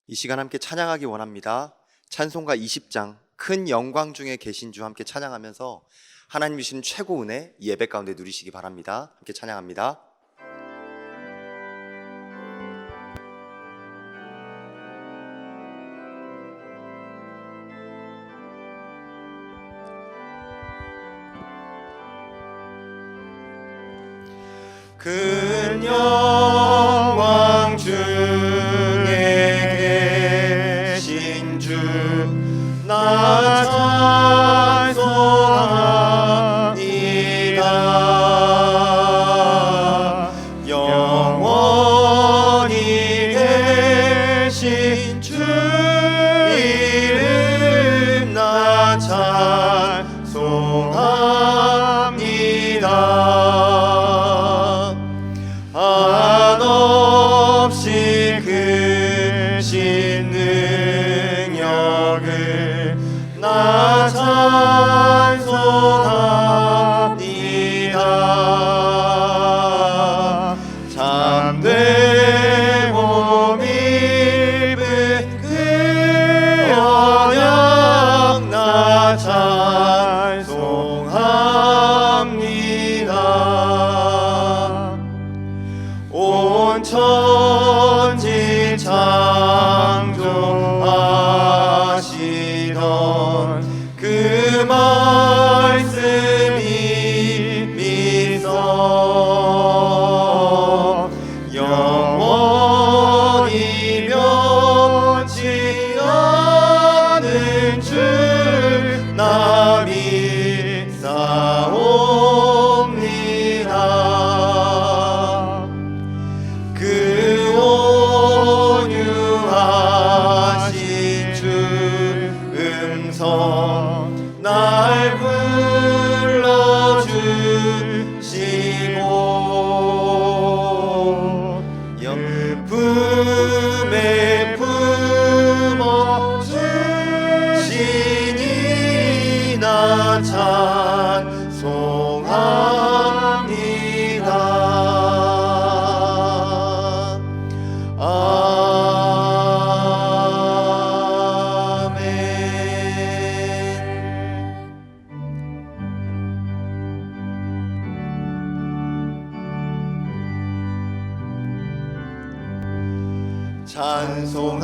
이 시간 함께 찬양하기 원합니다. 찬송가 20장 큰 영광 중에 계신 주 함께 찬양하면서 하나님 주신 최고 은혜 이 예배 가운데 누리시기 바랍니다. 함께 찬양합니다. 큰 영광 중에 계신 주 나 찬송합니다. 영원히 계신 주 이름 나 찬송합니다. 한없이 크신 능력을 나 찬송합니다. 참된 몸 입은 그 언약 나 찬송합니다. 온 천지 창조하시던 그 말씀이 믿어 영원히 변치 않은 줄 나 믿사옵니다. 그 온유하신 주 음성 날 불러주시고 품에 품어주시니 나 찬송합니다.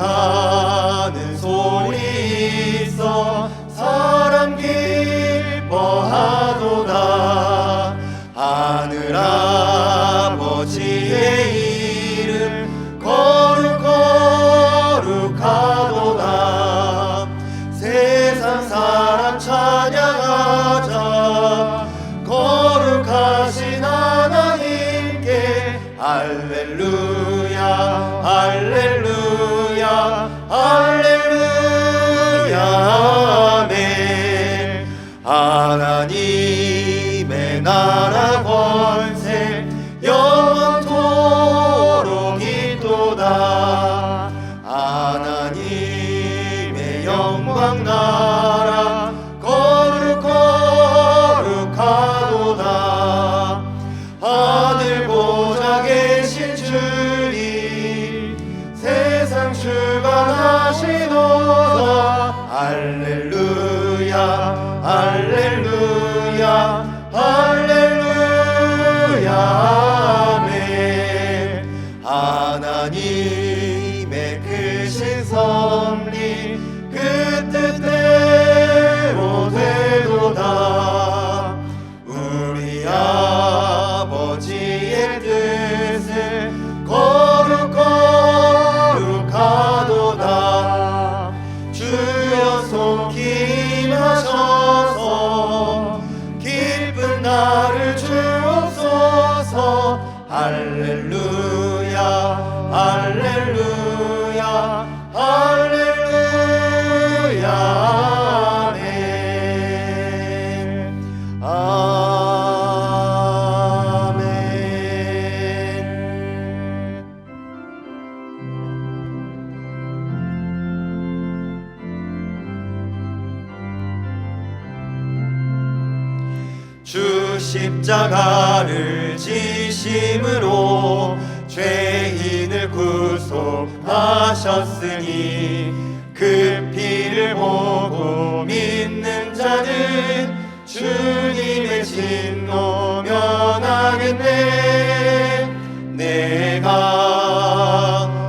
찬송하는 소리 있어 사람 기뻐하도다. 하늘 아버지의 이름 거룩하도다. 세상 사람 찬양하자. 거룩하신 하나님께 할렐루야 할렐루야 할렐루야 아멘. 하나님의 나라 권세 영원토록 있도다. 하나님의 영광 나라 거룩하도다. 하늘 보좌 계신 주님 세상 주관하시도다. 할렐루야 할렐루야 할렐루야 아멘. 하나님의 크신 섭리 그 뜻대로 되도다. 우리 아버지의 뜻을 거룩하도다. 주여 속임하셔서 기쁜 나를 주옵소서. 할렐루야 할렐루야 할렐루야 아멘. 주 십자가를 지심으로 죄인을 구속하 하셨으니 그 피를 보고 믿는 자는 주님의 진노 면하겠네. 내가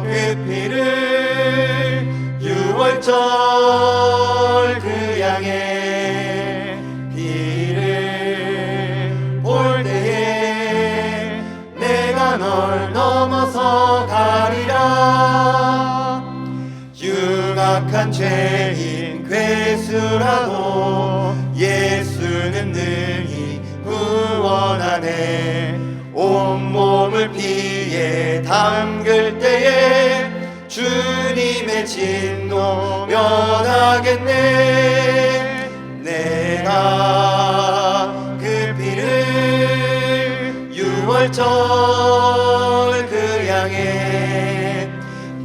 그 피를 유월절 그 양의 피를 볼 때에 내가 널 넘어서 가리라. 흉악한 죄인 괴수라도 예수는 능히 구원하네. 온몸을 피에 담글 때에 주님의 진노 면하겠네. 내가 그 피를 유월절 그 양의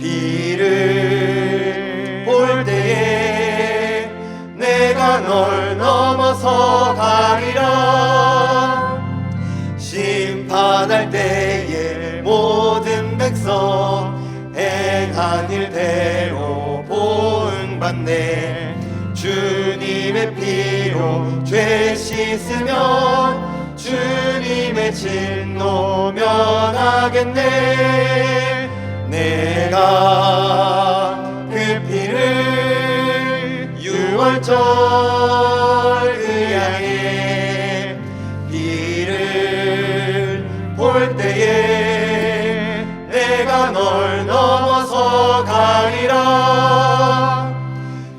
피를 볼 때에 내가 널 넘어서 가리라. 심판할 때에 모든 백성 행한 일대로 보응받네. 주님의 피로 죄 씻으면 주님의 진노 면하겠네. 내가 그 피를 유월절 그 양의 피를 볼 때에 내가 널 넘어서 가리라.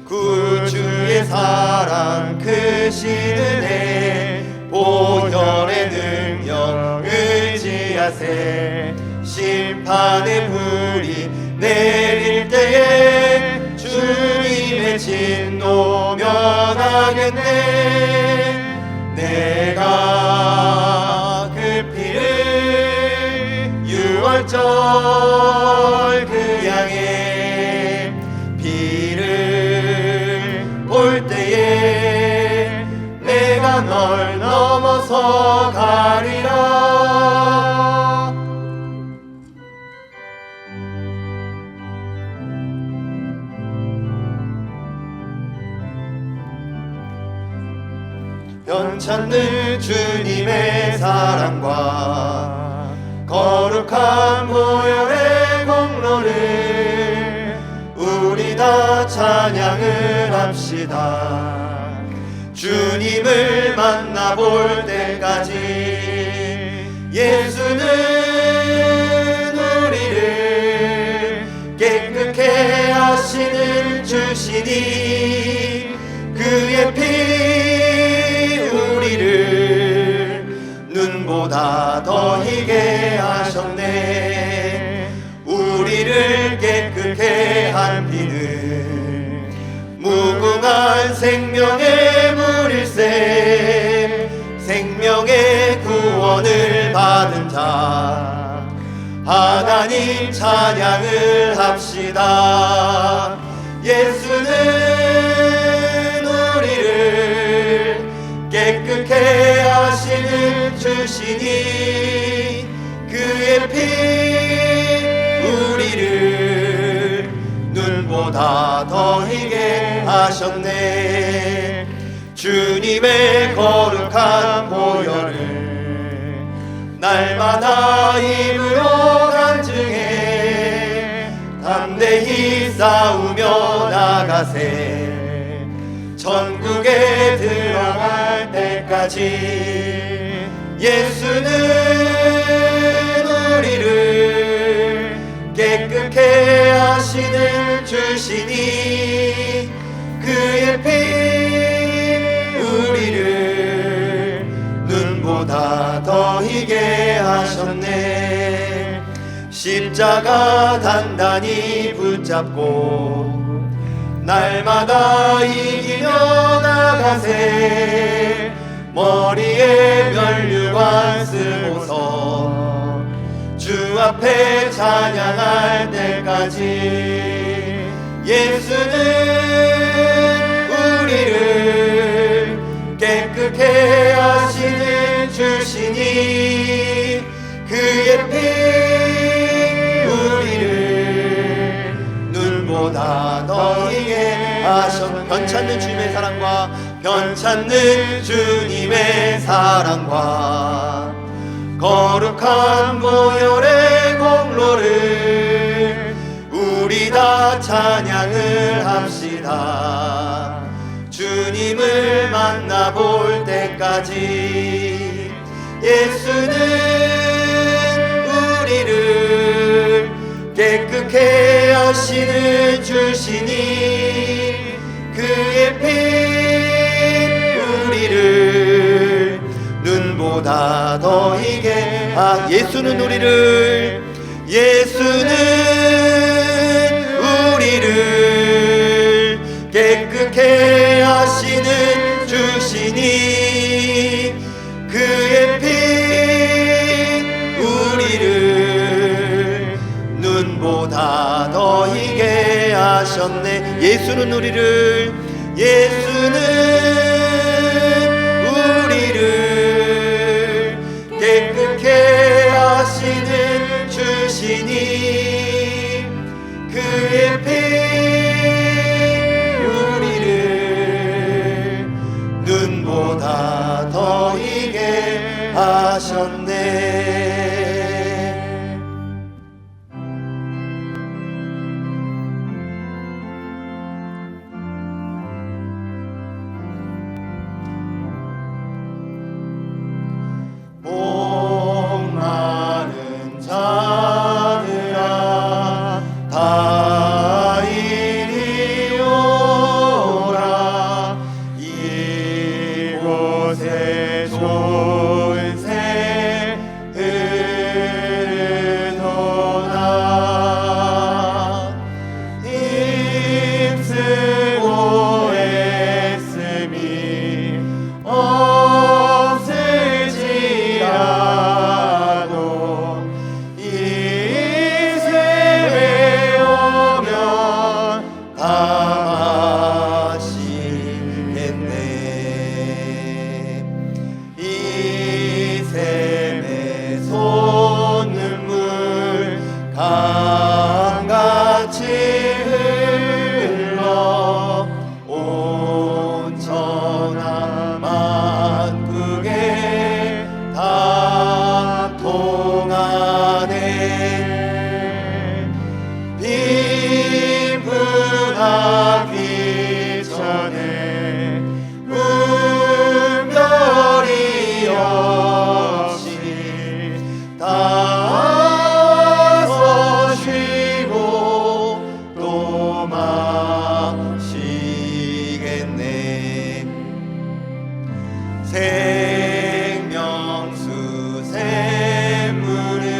구주의 사랑 크신 은혜 보혈의 능력 의지하세. 심판의 불이 내릴 때에 주님의 진노 면하겠네. 내가 그 피를 유월절 그 양의 피를 볼 때에 내가 널 넘어서 가리라. 변찮는 주님의 사랑과 거룩한 보혈의 공로를 우리 다 찬양을 합시다. 주님을 만나볼 때까지 예수는 우리를 깨끗게 하시는 주시니 그의 피 우리를 눈보다 더 희게 하셨네. 우리를 깨끗게 한 피는 무궁한 생명의 물일세. 생명의 구원을 받은 자 하나님 찬양을 합시다. 예수는 우리를 깨끗게 하시는 주시니 그의 피 우리를 눈보다 더 희게 하셨네. 주님의 거룩한 보혈을 날마다 입으로 간증해 담대히 싸우며 나가세. 천국에 들어갈 때까지 예수는 우리를 깨끗게 하시는 주시니 그의 피 우리를 눈보다 더 희게 하셨네. 십자가 단단히 붙잡고 날마다 이기며 나가세. 머리에 면류관 쓰고서 주 앞에 찬양할 때까지 예수는 우리를 깨끗게 하시는 주시니 그의 피 우리를 눈보다 더 이게 하셨네. 변찮는 주님의 사랑과 변찮는 주님의 사랑과 거룩한 보혈의 공로를 우리 다 찬양을 합시다. 주님을 만나볼 때까지 예수는 우리를 깨끗게 하시는 주시니 그의 피 우리를 눈보다 더 이게 예수는 우리를 깨끗게 하시는 주시니 그의 피 우리를 눈보다 더 이게 하셨네. 예수는 우리를 깨끗게 하시는 주시니 그의 피 우리를 눈보다 더 이게 하셨네. 목마른 자들아 다 이리 오라. 이곳에 좋은 새 흐르도다. 힘쓰고 애씀이 없을지라도 이 샘에 오면 다 마시겠네. 이 샘에 솟는물 강같이 흘러 온 천하 만국에 다 통하네. 빈부하기 전에 분별이 없이 다 쉬고 또 마시겠네. 생명수 샘물을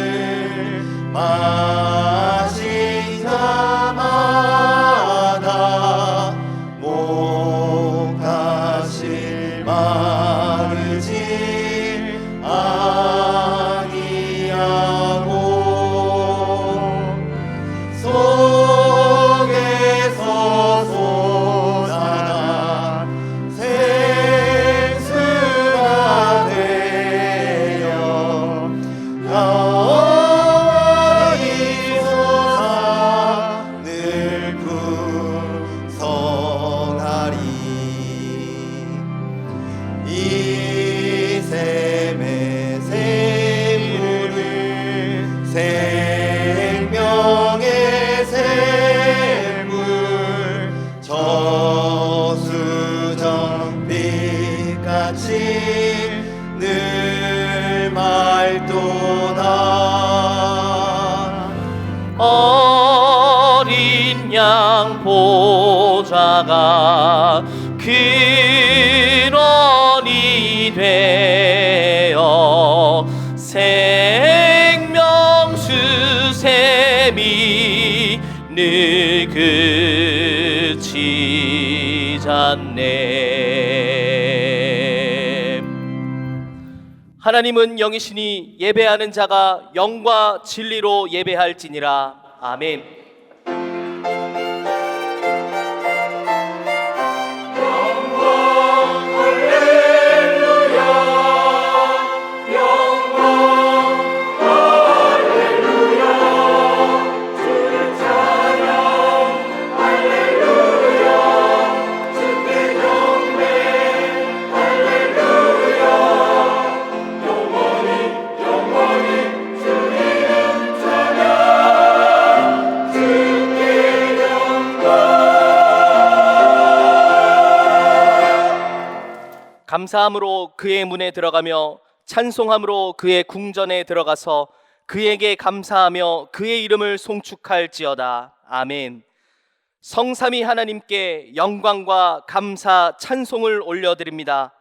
마신 자마다 목 다시 마르지 아니하고 속에서 솟아나 생수가 되어 영원히 솟아 늘 풍성하리. 이 샘의 샘물을 생명의 샘물 저수정 빛같이 늘 맑도다. 어린 양 보좌가 근원이 되어 생명수 샘이 늘 그치지 않네. 하나님은 영이시니 예배하는 자가 영과 진리로 예배할지니라. 아멘. 할렐루야 감사함으로 그의 문에 들어가며 찬송함으로 그의 궁전에 들어가서 그에게 감사하며 그의 이름을 송축할지어다. 아멘. 성삼위 하나님께 영광과 감사 찬송을 올려드립니다.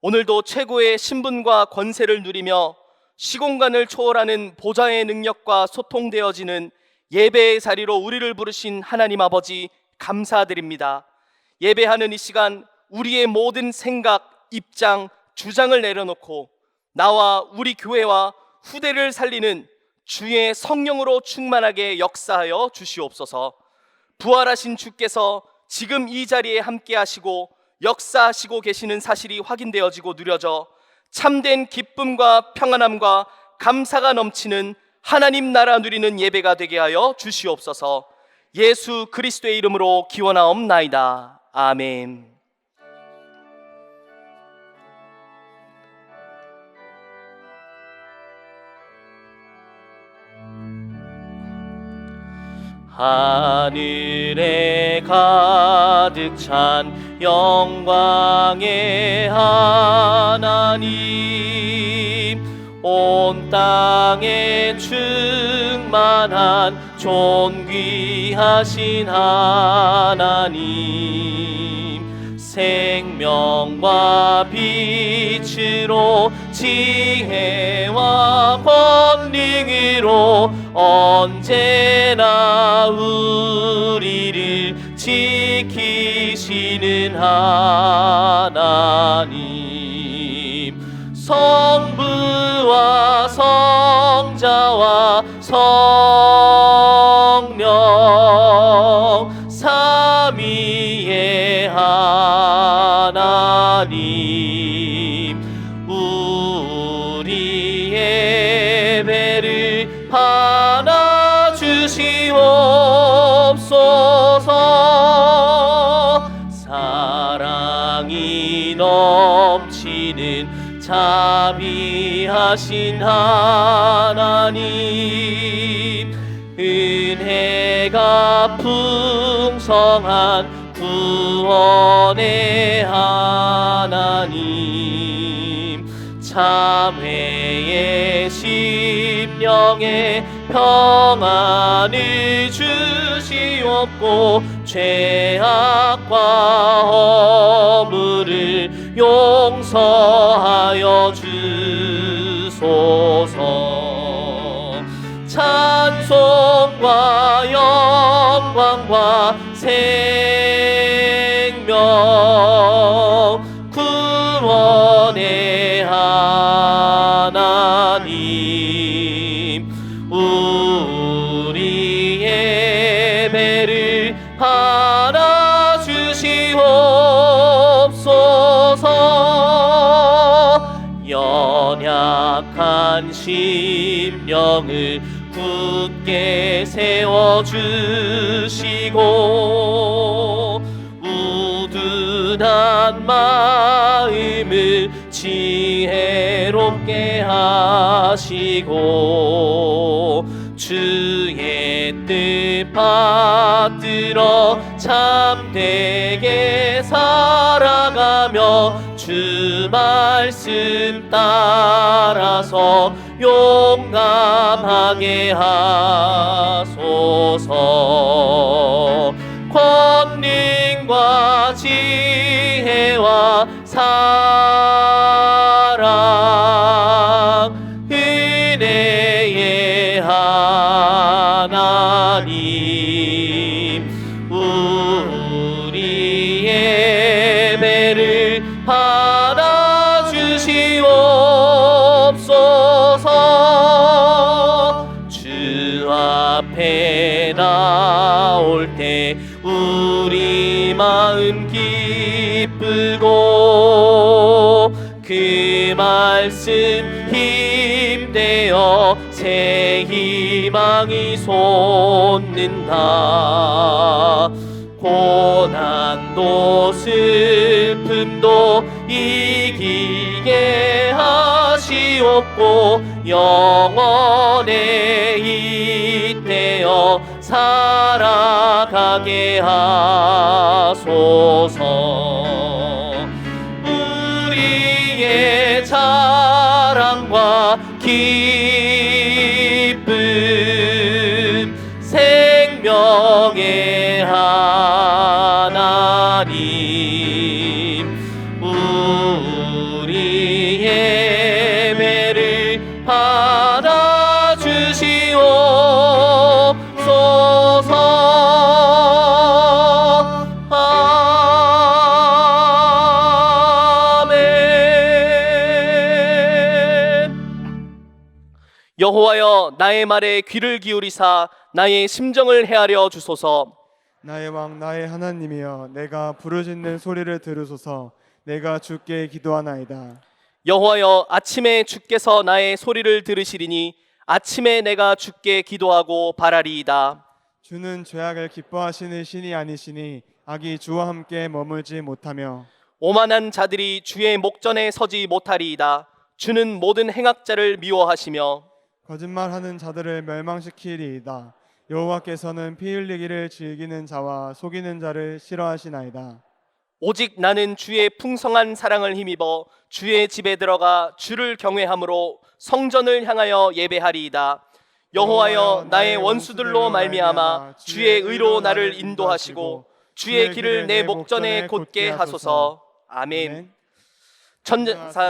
오늘도 최고의 신분과 권세를 누리며 시공간을 초월하는 보좌의 능력과 소통되어지는 예배의 자리로 우리를 부르신 하나님 아버지 감사드립니다. 예배하는 이 시간 우리의 모든 생각, 입장, 주장을 내려놓고 나와 우리 교회와 후대를 살리는 주의 성령으로 충만하게 역사하여 주시옵소서. 부활하신 주께서 지금 이 자리에 함께 하시고 역사하시고 계시는 사실이 확인되어지고 누려져 참된 기쁨과 평안함과 감사가 넘치는 하나님 나라 누리는 예배가 되게 하여 주시옵소서. 예수 그리스도의 이름으로 기원하옵나이다. 아멘. 하늘에 가득 찬 영광의 하나님, 온 땅에 충만한 존귀하신 하나님, 생명과 빛으로 지혜와 권능으로 언제나 우리를 지키시는 하나님, 성부와 성자와 성령 삼위의 하나님, 우리 예배를 받아 주시옵소서. 사랑이 넘치는 자비하신 하나님, 은혜가 풍성한 구원의 하나님, 참회의 심령에 평안을 주시옵고 죄악과 허물을 용서하여 주소서. 찬송과 영광과 생명 구원의 하나님, 우리 예배를 받아 주시옵소서. 연약한 심령을 굳게 세워주시고 우둔한 마음을 지혜롭게 하시고 주의 뜻 받들어 참되게 살아가며 주 말씀 따라서 용감하게 하소서. 권능과 지혜와 사랑 은혜의 하나님, 우리 예배를 받아 주시옵소서. 주 앞에 나올 때 우리 마음 기쁘고 그 말씀 힘되어 새 희망이 솟는다. 고난도 슬픔도 이기게 하시옵고 영원에 잇대어 살아가게 하소서. 우리 나의 자랑과 기쁨 생명의 하나님 우리 예배를 받아주시옵소서. 여호와여 나의 말에 귀를 기울이사 나의 심정을 헤아려 주소서. 나의 왕 나의 하나님이여 내가 부르짖는 소리를 들으소서. 내가 주께 기도하나이다. 여호와여 아침에 주께서 나의 소리를 들으시리니 아침에 내가 주께 기도하고 바라리이다. 주는 죄악을 기뻐하시는 신이 아니시니 악이 주와 함께 머물지 못하며 오만한 자들이 주의 목전에 서지 못하리이다. 주는 모든 행악자를 미워하시며 거짓말하는 자들을 멸망시키리이다. 여호와께서는 피 흘리기를 즐기는 자와 속이는 자를 싫어하시나이다. 오직 나는 주의 풍성한 사랑을 힘입어 주의 집에 들어가 주를 경외함으로 성전을 향하여 예배하리이다. 여호와여 나의 원수들로 말미암아 주의 의로 나를 인도하시고 주의 길을 내 목전에 곧게 하소서. 아멘.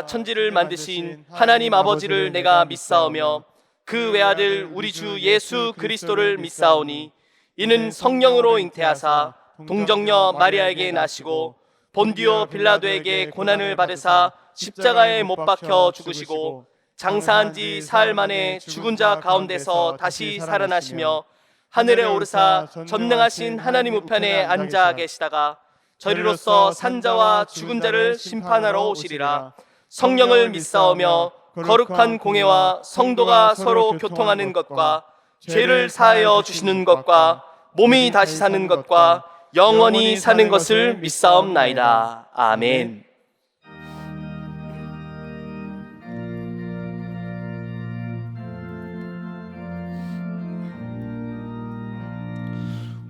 천지를 만드신 하나님 아버지를 내가 믿사오며 그 외아들 우리 주 예수 그리스도를 믿사오니 이는 성령으로 잉태하사 동정녀 마리아에게 나시고 본디오 빌라도에게 고난을 받으사 십자가에 못 박혀 죽으시고 장사한 지 사흘 만에 죽은 자 가운데서 다시 살아나시며 하늘에 오르사 전능하신 하나님 우편에 앉아 계시다가 저리로서 산자와 죽은 자를 심판하러 오시리라. 성령을 믿사오며 거룩한 공회와 성도가 서로 교통하는 것과 죄를 사하여 주시는 것과 몸이 다시 사는 것과 영원히 사는 것을 믿사옵나이다. 아멘.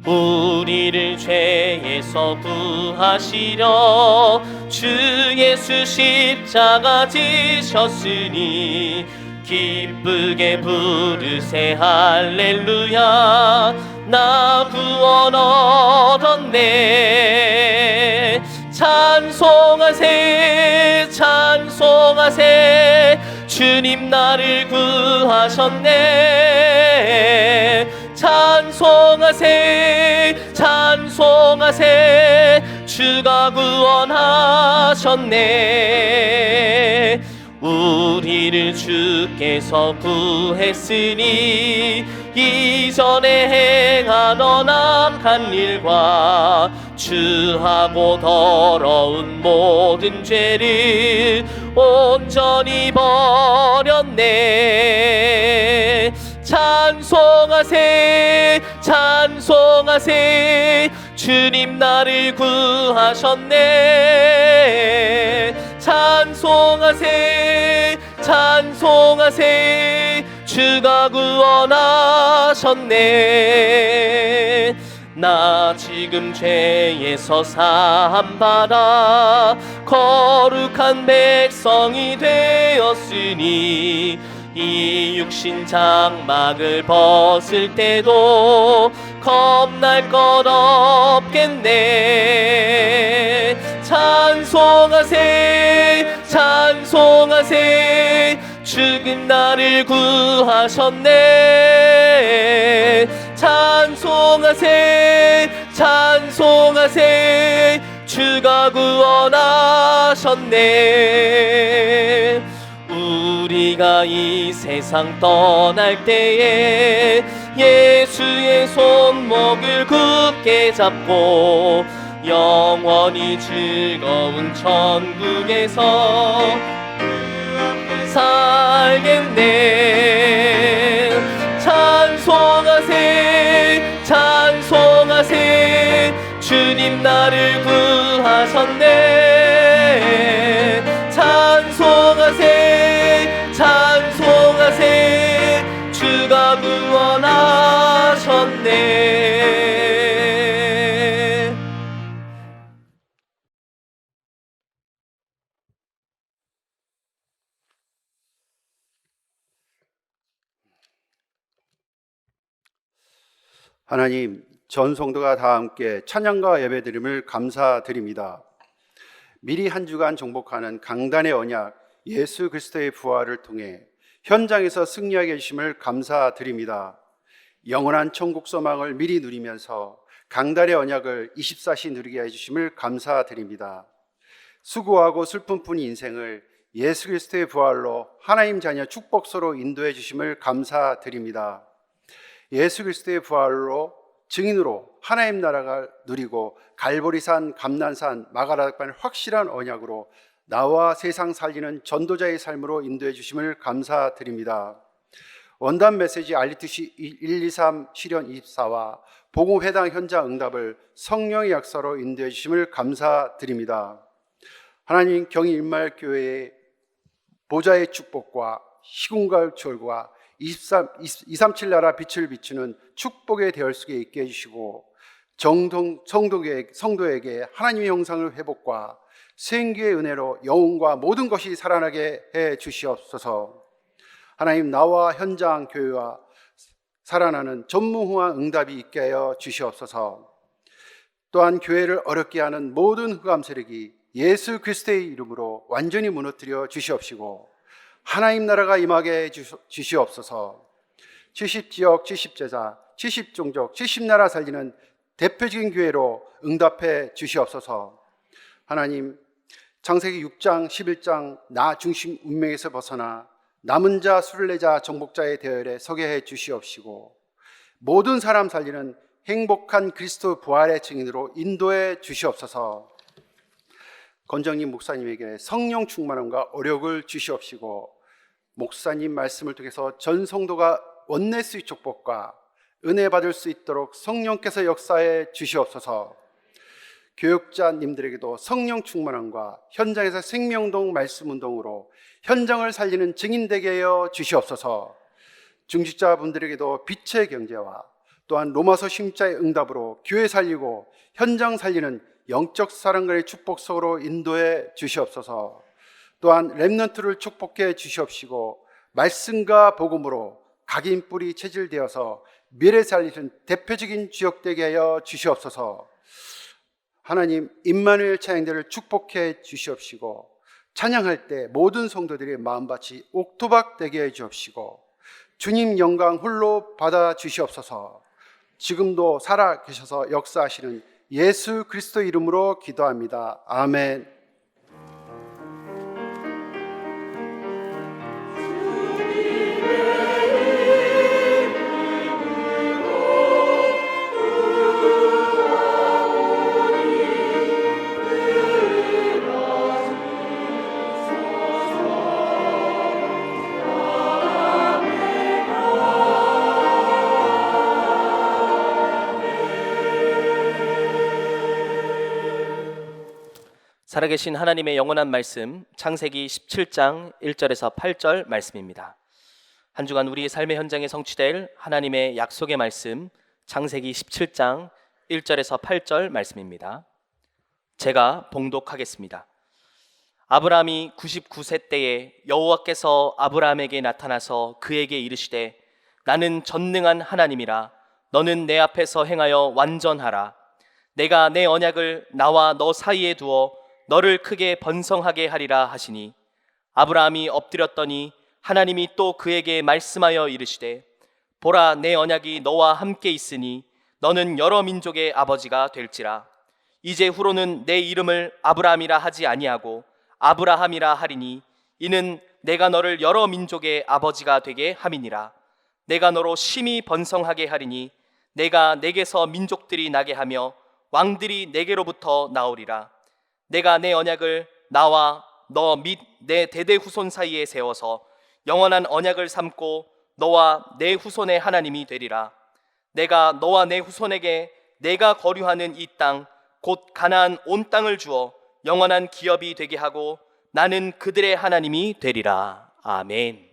우리를 죄에서 구하시려 주 예수 십자가 지셨으니 기쁘게 부르세 할렐루야. 나 구원 얻었네. 찬송하세 찬송하세 주님 나를 구하셨네. 찬송하세 찬송하세 주가 구원하셨네. 우리를 주께서 구했으니 이전에 행하던 악한 일과 주하고 더러운 모든 죄를 온전히 버렸네. 찬송하세 찬송하세 주님 나를 구하셨네. 찬송하세 찬송하세 주가 구원하셨네. 나 지금 죄에서 사함받아 거룩한 백성이 되었으니 이 육신 장막을 벗을 때도 겁날 것 없겠네. 찬송하세 찬송하세 죽은 나를 구하셨네. 찬송하세 찬송하세 주가 구원하셨네. 우리가 이 세상 떠날 때에 예수의 손목을 굳게 잡고 영원히 즐거운 천국에서 살겠네. 찬송하세 찬송하세 주님 나를 구하셨네. 찬송하세 찬송하세 주가 구원하셨네. 하나님, 전 성도가 다 함께 찬양과 예배드림을 감사드립니다. 미리 한 주간 정복하는 강단의 언약 예수 그리스도의 부활을 통해 현장에서 승리하게 해주심을 감사드립니다. 영원한 천국 소망을 미리 누리면서 강단의 언약을 24시 누리게 해주심을 감사드립니다. 수고하고 슬픔뿐 인생을 예수 그리스도의 부활로 하나님 자녀 축복소로 인도해 주심을 감사드립니다. 예수 그리스도의 부활로 증인으로 하나님 나라가 누리고 갈보리산, 감난산, 마가다락반의 확실한 언약으로 나와 세상 살리는 전도자의 삶으로 인도해 주심을 감사드립니다. 원단 메시지 알리투시 123 실현 24와 복음회당 현장 응답을 성령의 약사로 인도해 주심을 감사드립니다. 하나님, 경인일말교회의 보좌의 축복과 시공갈 절과 237 나라 빛을 비추는 축복의 대열 속에 있게 해주시고 성도에게 하나님의 형상을 회복과 생기의 은혜로 영혼과 모든 것이 살아나게 해 주시옵소서. 하나님, 나와 현장 교회와 살아나는 전무후한 응답이 있게 하여 주시옵소서. 또한 교회를 어렵게 하는 모든 흑암 세력이 예수 그리스도의 이름으로 완전히 무너뜨려 주시옵시고 하나님 나라가 임하게 주시옵소서. 70지역, 70제자, 70종족, 70나라 살리는 대표적인 교회로 응답해 주시옵소서. 하나님, 창세기 6장, 11장 나 중심 운명에서 벗어나 남은 자, 순례자, 정복자의 대열에 서게 해 주시옵시고 모든 사람 살리는 행복한 그리스도 부활의 증인으로 인도해 주시옵소서. 권정님 목사님에게 성령 충만함과 어력을 주시옵시고 목사님 말씀을 통해서 전 성도가 원내스의 축복과 은혜 받을 수 있도록 성령께서 역사해 주시옵소서. 교육자님들에게도 성령 충만함과 현장에서 생명운동 말씀운동으로 현장을 살리는 증인되게 하여 주시옵소서. 중직자분들에게도 빛의 경제와 또한 로마서 심자의 응답으로 교회 살리고 현장 살리는 영적 사랑과의 축복 속으로 인도해 주시옵소서. 또한 렘넌트를 축복해 주시옵시고 말씀과 복음으로 각인 뿌리 체질되어서 미래 살리는 대표적인 주역되게 하여 주시옵소서. 하나님, 임마누엘 찬양대를 축복해 주시옵시고 찬양할 때 모든 성도들의 마음밭이 옥토박 되게 해 주옵시고 주님 영광 홀로 받아 주시옵소서. 지금도 살아 계셔서 역사하시는 예수 그리스도 이름으로 기도합니다. 아멘. 살아계신 하나님의 영원한 말씀, 창세기 17장 1절에서 8절 말씀입니다. 한 주간 우리의 삶의 현장에 성취될 하나님의 약속의 말씀, 창세기 17장 1절에서 8절 말씀입니다. 제가 봉독하겠습니다. 아브라함이 99세 때에 여호와께서 아브라함에게 나타나서 그에게 이르시되 나는 전능한 하나님이라 너는 내 앞에서 행하여 완전하라. 내가 내 언약을 나와 너 사이에 두어 너를 크게 번성하게 하리라 하시니 아브라함이 엎드렸더니 하나님이 또 그에게 말씀하여 이르시되 보라, 내 언약이 너와 함께 있으니 너는 여러 민족의 아버지가 될지라. 이제 후로는 내 이름을 아브라함이라 하지 아니하고 아브라함이라 하리니 이는 내가 너를 여러 민족의 아버지가 되게 함이니라. 내가 너로 심히 번성하게 하리니 내가 내게서 민족들이 나게 하며 왕들이 내게로부터 나오리라. 내가 내 언약을 나와 너 및 내 대대 후손 사이에 세워서 영원한 언약을 삼고 너와 내 후손의 하나님이 되리라. 내가 너와 내 후손에게 내가 거류하는 이 땅 곧 가나안 온 땅을 주어 영원한 기업이 되게 하고 나는 그들의 하나님이 되리라. 아멘.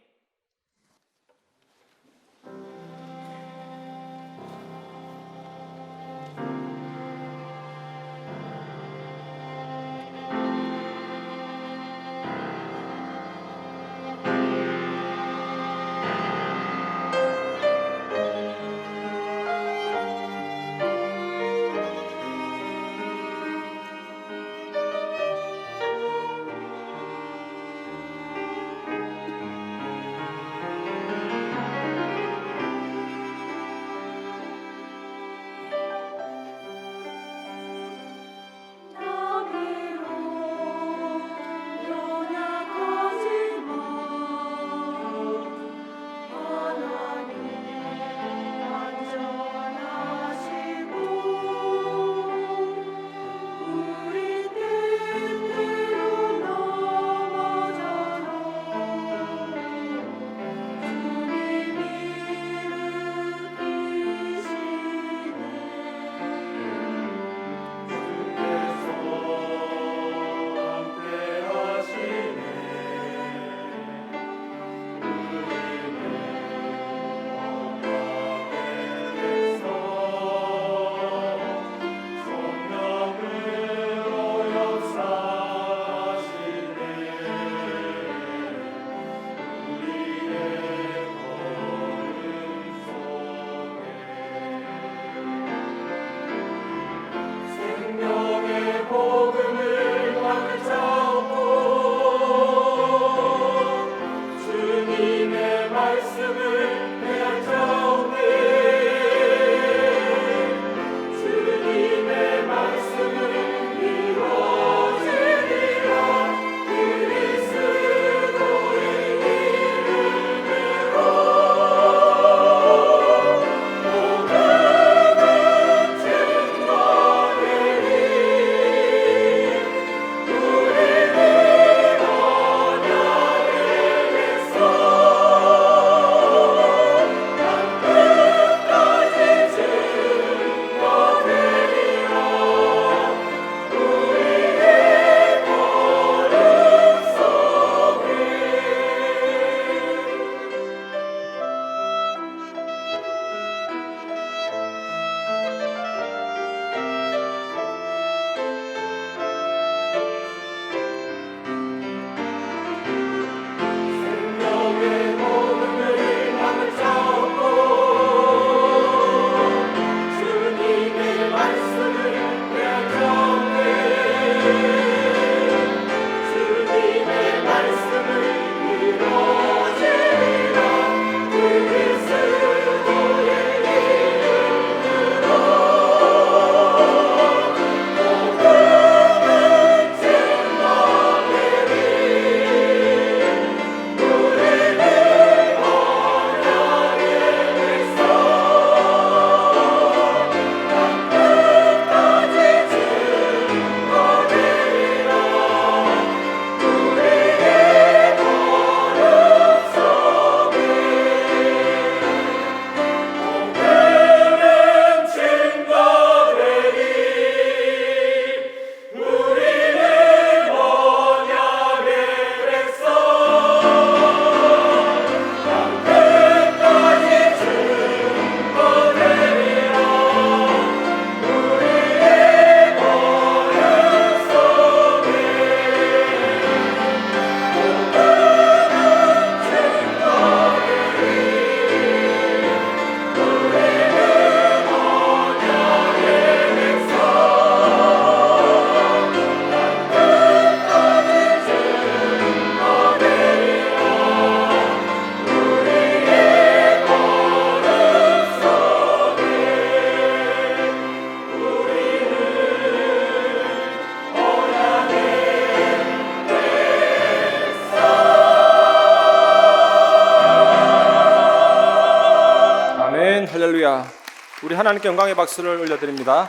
우리 하나님께 영광의 박수를 올려드립니다.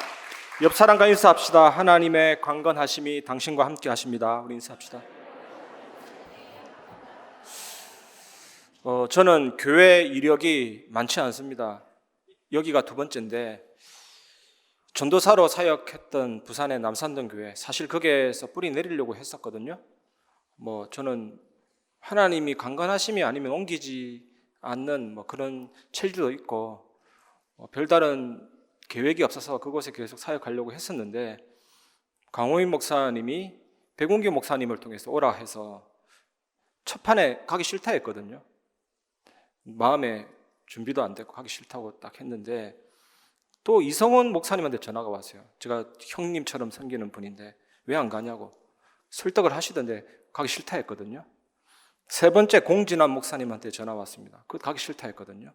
옆 사람과 인사합시다. 하나님의 강건하심이 당신과 함께 하십니다. 우리 인사합시다. 저는 교회 이력이 많지 않습니다. 여기가 두 번째인데 전도사로 사역했던 부산의 남산동 교회, 사실 거기에서 뿌리 내리려고 했었거든요. 저는 하나님이 강건하심이 아니면 옮기지 않는 그런 체질도 있고 별다른 계획이 없어서 그곳에 계속 사역하려고 했었는데 강호인 목사님이 백운기 목사님을 통해서 오라 해서 첫 판에 가기 싫다 했거든요. 마음에 준비도 안 됐고 가기 싫다고 딱 했는데 또 이성원 목사님한테 전화가 왔어요. 제가 형님처럼 섬기는 분인데 왜 안 가냐고 설득을 하시던데 가기 싫다 했거든요. 세 번째 공진환 목사님한테 전화 왔습니다. 그 가기 싫다 했거든요.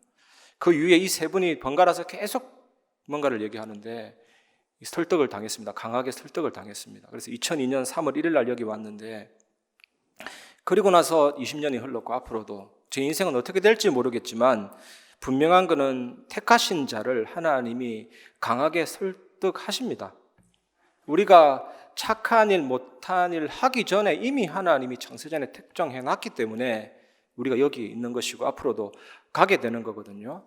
그 이후에 이 세 분이 번갈아서 계속 뭔가를 얘기하는데 설득을 당했습니다. 강하게 설득을 당했습니다. 그래서 2002년 3월 1일 날 여기 왔는데 그리고 나서 20년이 흘렀고 앞으로도 제 인생은 어떻게 될지 모르겠지만 분명한 것은 택하신 자를 하나님이 강하게 설득하십니다. 우리가 착한 일, 못한 일 하기 전에 이미 하나님이 창세전에 특정해 놨기 때문에 우리가 여기 있는 것이고 앞으로도 가게 되는 거거든요.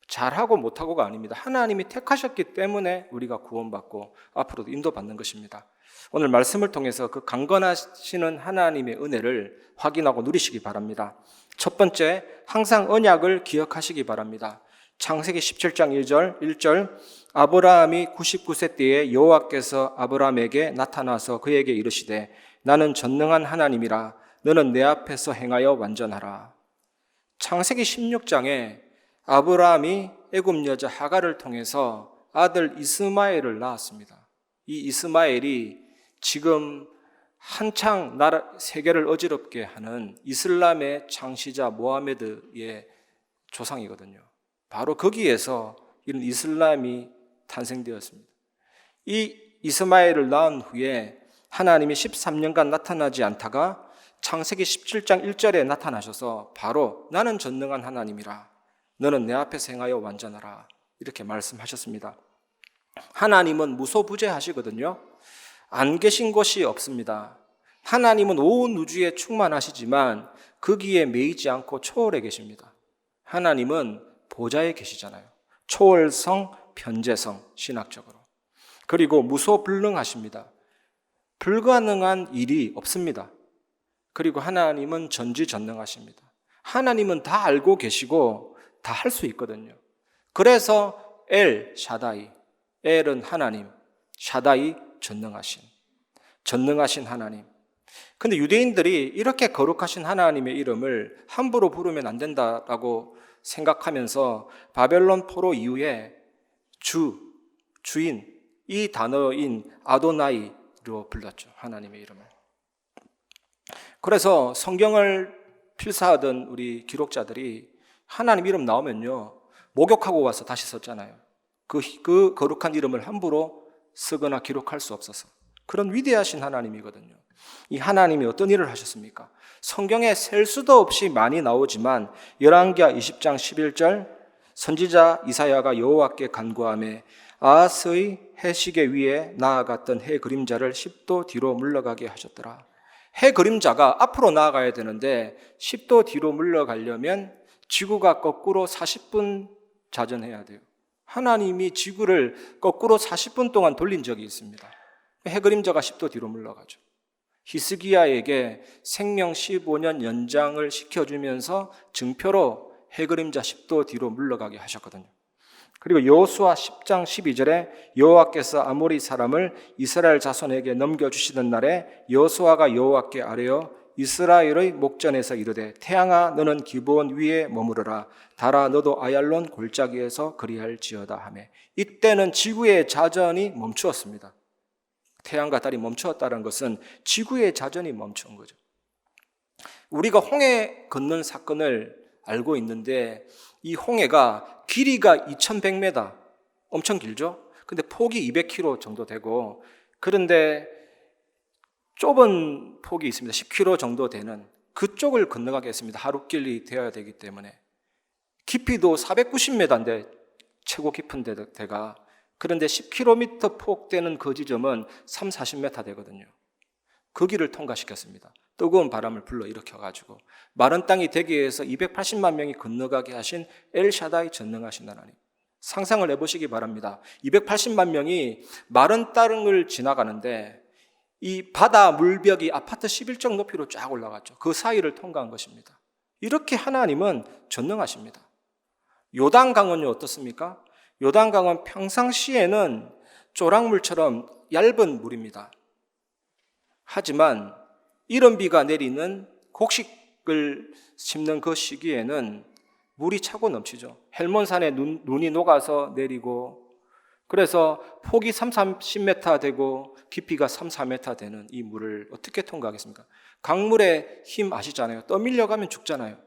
잘하고 못하고가 아닙니다. 하나님이 택하셨기 때문에 우리가 구원받고 앞으로도 인도받는 것입니다. 오늘 말씀을 통해서 그 강건하시는 하나님의 은혜를 확인하고 누리시기 바랍니다. 첫 번째, 항상 언약을 기억하시기 바랍니다. 창세기 17장 1절 아브라함이 99세 때에 여호와께서 아브라함에게 나타나서 그에게 이르시되 나는 전능한 하나님이라 너는 내 앞에서 행하여 완전하라. 창세기 16장에 아브라함이 애굽 여자 하갈을 통해서 아들 이스마엘을 낳았습니다. 이 이스마엘이 지금 한창 세계를 어지럽게 하는 이슬람의 창시자 모하메드의 조상이거든요. 바로 거기에서 이런 이슬람이 탄생되었습니다. 이 이스마엘을 낳은 후에 하나님이 13년간 나타나지 않다가 창세기 17장 1절에 나타나셔서 바로 나는 전능한 하나님이라 너는 내 앞에서 행하여 완전하라 이렇게 말씀하셨습니다. 하나님은 무소부재하시거든요. 안 계신 곳이 없습니다. 하나님은 온 우주에 충만하시지만 거기에 매이지 않고 초월해 계십니다. 하나님은 보좌에 계시잖아요. 초월성, 변재성, 신학적으로. 그리고 무소불능하십니다. 불가능한 일이 없습니다. 그리고 하나님은 전지전능하십니다. 하나님은 다 알고 계시고 다 할 수 있거든요. 그래서 엘 샤다이, 엘은 하나님, 샤다이 전능하신 하나님. 근데 유대인들이 이렇게 거룩하신 하나님의 이름을 함부로 부르면 안 된다라고 생각하면서 바벨론 포로 이후에 주인 이 단어인 아도나이로 불렀죠. 하나님의 이름을. 그래서 성경을 필사하던 우리 기록자들이 하나님 이름 나오면요 목욕하고 와서 다시 썼잖아요. 그 거룩한 이름을 함부로 쓰거나 기록할 수 없어서. 그런 위대하신 하나님이거든요. 이 하나님이 어떤 일을 하셨습니까? 성경에 셀 수도 없이 많이 나오지만 열왕기하 20장 11절 선지자 이사야가 여호와께 간구하며 아하스의 해시계 위에 나아갔던 해 그림자를 10도 뒤로 물러가게 하셨더라. 해 그림자가 앞으로 나아가야 되는데 10도 뒤로 물러가려면 지구가 거꾸로 40분 자전해야 돼요. 하나님이 지구를 거꾸로 40분 동안 돌린 적이 있습니다. 해 그림자가 10도 뒤로 물러가죠. 히스기야에게 생명 15년 연장을 시켜주면서 증표로 해 그림자 10도 뒤로 물러가게 하셨거든요. 그리고 여호수아 10장 12절에 여호와께서 아모리 사람을 이스라엘 자손에게 넘겨주시던 날에 여호수아가 여호와께 아뢰어 이스라엘의 목전에서 이르되 태양아 너는 기브온 위에 머무르라 달아 너도 아얄론 골짜기에서 그리할지어다 하매 이때는 지구의 자전이 멈추었습니다. 태양과 달이 멈추었다는 것은 지구의 자전이 멈춘 거죠. 우리가 홍해 건넌 사건을 알고 있는데 이 홍해가 길이가 2100m 엄청 길죠. 근데 폭이 200km 정도 되고 그런데 좁은 폭이 있습니다. 10km 정도 되는 그쪽을 건너가게 했습니다. 하루길이 되어야 되기 때문에 깊이도 490m인데 최고 깊은 데가. 그런데 10km 폭되는 그 지점은 30-40m 되거든요. 그 길을 통과시켰습니다. 뜨거운 바람을 불러일으켜가지고 마른 땅이 되기 위해서 280만 명이 건너가게 하신 엘샤다이 전능하신 하나님. 상상을 해보시기 바랍니다. 280만 명이 마른 땅을 지나가는데 이 바다 물벽이 아파트 11층 높이로 쫙 올라갔죠. 그 사이를 통과한 것입니다. 이렇게 하나님은 전능하십니다. 요단강은요 어떻습니까? 요단강은 평상시에는 조랑물처럼 얇은 물입니다. 하지만 이런 비가 내리는 곡식을 심는 그 시기에는 물이 차고 넘치죠. 헬몬산에 눈이 녹아서 내리고, 그래서 폭이 30-40m 되고 깊이가 3-4m 되는 이 물을 어떻게 통과하겠습니까? 강물의 힘 아시잖아요. 떠밀려가면 죽잖아요.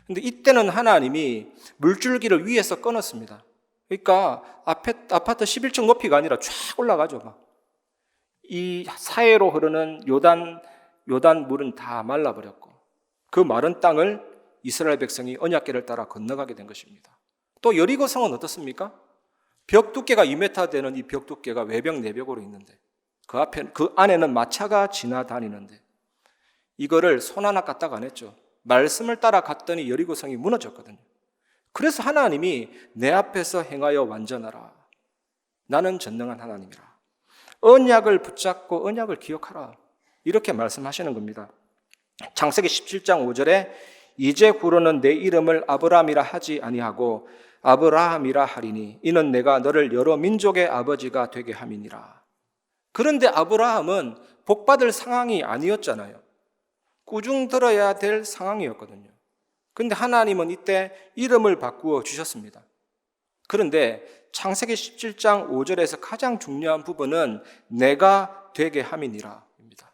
근데 이때는 하나님이 물줄기를 위에서 끊었습니다. 그러니까 아파트 11층 높이가 아니라 쫙 올라가죠. 이 사해로 흐르는 요단 물은 다 말라버렸고 그 마른 땅을 이스라엘 백성이 언약궤를 따라 건너가게 된 것입니다. 또 여리고성은 어떻습니까? 벽 두께가 2m 되는 이 벽 두께가 외벽 내벽으로 있는데 그 안에는 마차가 지나다니는데 이거를 손 하나 까딱 안 했죠. 말씀을 따라 갔더니 여리고성이 무너졌거든요. 그래서 하나님이 내 앞에서 행하여 완전하라. 나는 전능한 하나님이라. 언약을 붙잡고 언약을 기억하라. 이렇게 말씀하시는 겁니다. 창세기 17장 5절에 이제 후로는 내 이름을 아브라함이라 하지 아니하고 아브라함이라 하리니 이는 내가 너를 여러 민족의 아버지가 되게 함이니라. 그런데 아브라함은 복받을 상황이 아니었잖아요. 꾸중 들어야 될 상황이었거든요. 그런데 하나님은 이때 이름을 바꾸어 주셨습니다. 그런데 창세기 17장 5절에서 가장 중요한 부분은 내가 되게 함이니라 입니다.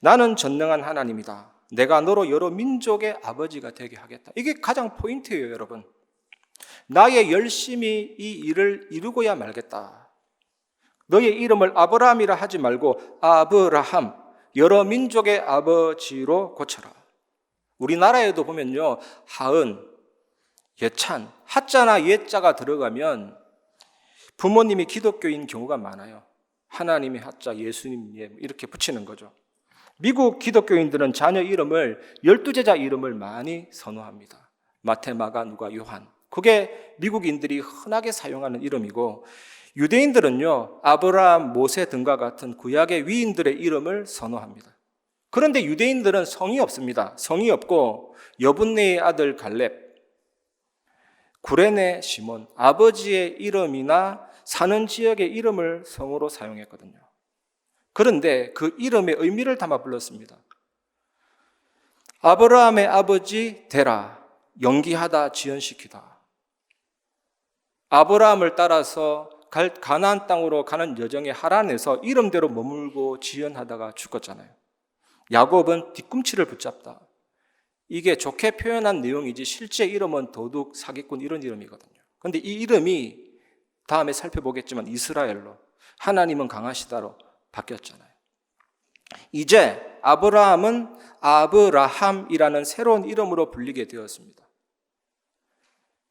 나는 전능한 하나님이다. 내가 너로 여러 민족의 아버지가 되게 하겠다. 이게 가장 포인트예요, 여러분. 나의 열심히 이 일을 이루고야 말겠다. 너의 이름을 아브라함이라 하지 말고 아브라함, 여러 민족의 아버지로 고쳐라. 우리나라에도 보면요, 하은, 예찬, 하자나 예자가 들어가면 부모님이 기독교인 경우가 많아요. 하나님의 하자, 예수님 예 이렇게 붙이는 거죠. 미국 기독교인들은 자녀 이름을 12제자 이름을 많이 선호합니다. 마태, 마가, 누가, 요한. 그게 미국인들이 흔하게 사용하는 이름이고, 유대인들은요 아브라함, 모세 등과 같은 구약의 위인들의 이름을 선호합니다. 그런데 유대인들은 성이 없습니다. 성이 없고 여분네의 아들 갈렙, 구레네 시몬, 아버지의 이름이나 사는 지역의 이름을 성으로 사용했거든요. 그런데 그 이름의 의미를 담아 불렀습니다. 아브라함의 아버지 데라, 연기하다, 지연시키다. 아브라함을 따라서 가나안 땅으로 가는 여정의 하란에서 이름대로 머물고 지연하다가 죽었잖아요. 야곱은 뒤꿈치를 붙잡다. 이게 좋게 표현한 내용이지 실제 이름은 도둑, 사기꾼 이런 이름이거든요. 그런데 이 이름이 다음에 살펴보겠지만 이스라엘로, 하나님은 강하시다로 바뀌었잖아요. 이제 아브라함은 아브라함이라는 새로운 이름으로 불리게 되었습니다.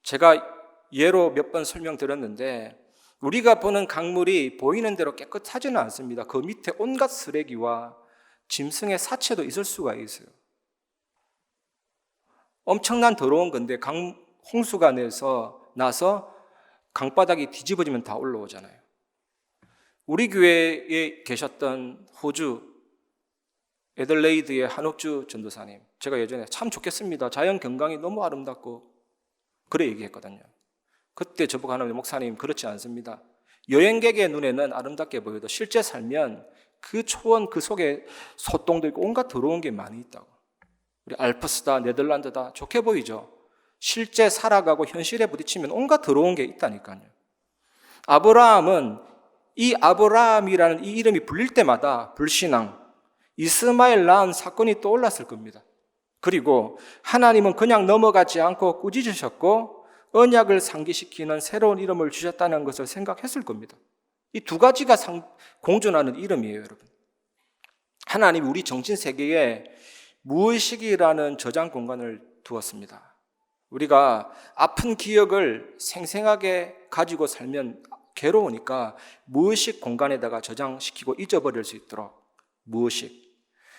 제가 예로 몇 번 설명드렸는데 우리가 보는 강물이 보이는 대로 깨끗하지는 않습니다. 그 밑에 온갖 쓰레기와 짐승의 사체도 있을 수가 있어요. 엄청난 더러운 건데 홍수가 나서 강바닥이 뒤집어지면 다 올라오잖아요. 우리 교회에 계셨던 호주 애들레이드의 한옥주 전도사님, 제가 예전에 참 좋겠습니다. 자연 경관이 너무 아름답고 그래 얘기했거든요. 그때 저보고 하나님, 목사님 그렇지 않습니다. 여행객의 눈에는 아름답게 보여도 실제 살면 그 초원 그 속에 소똥도 있고 온갖 더러운 게 많이 있다고. 우리 알프스다, 네덜란드다 좋게 보이죠. 실제 살아가고 현실에 부딪히면 온갖 더러운 게 있다니까요. 아브라함은 이 아브라함이라는 이 이름이 불릴 때마다 불신앙, 이스마엘 낳은 사건이 떠올랐을 겁니다. 그리고 하나님은 그냥 넘어가지 않고 꾸짖으셨고 언약을 상기시키는 새로운 이름을 주셨다는 것을 생각했을 겁니다. 이 두 가지가 공존하는 이름이에요, 여러분. 하나님이 우리 정신 세계에 무의식이라는 저장 공간을 두었습니다. 우리가 아픈 기억을 생생하게 가지고 살면 괴로우니까 무의식 공간에다가 저장시키고 잊어버릴 수 있도록 무의식.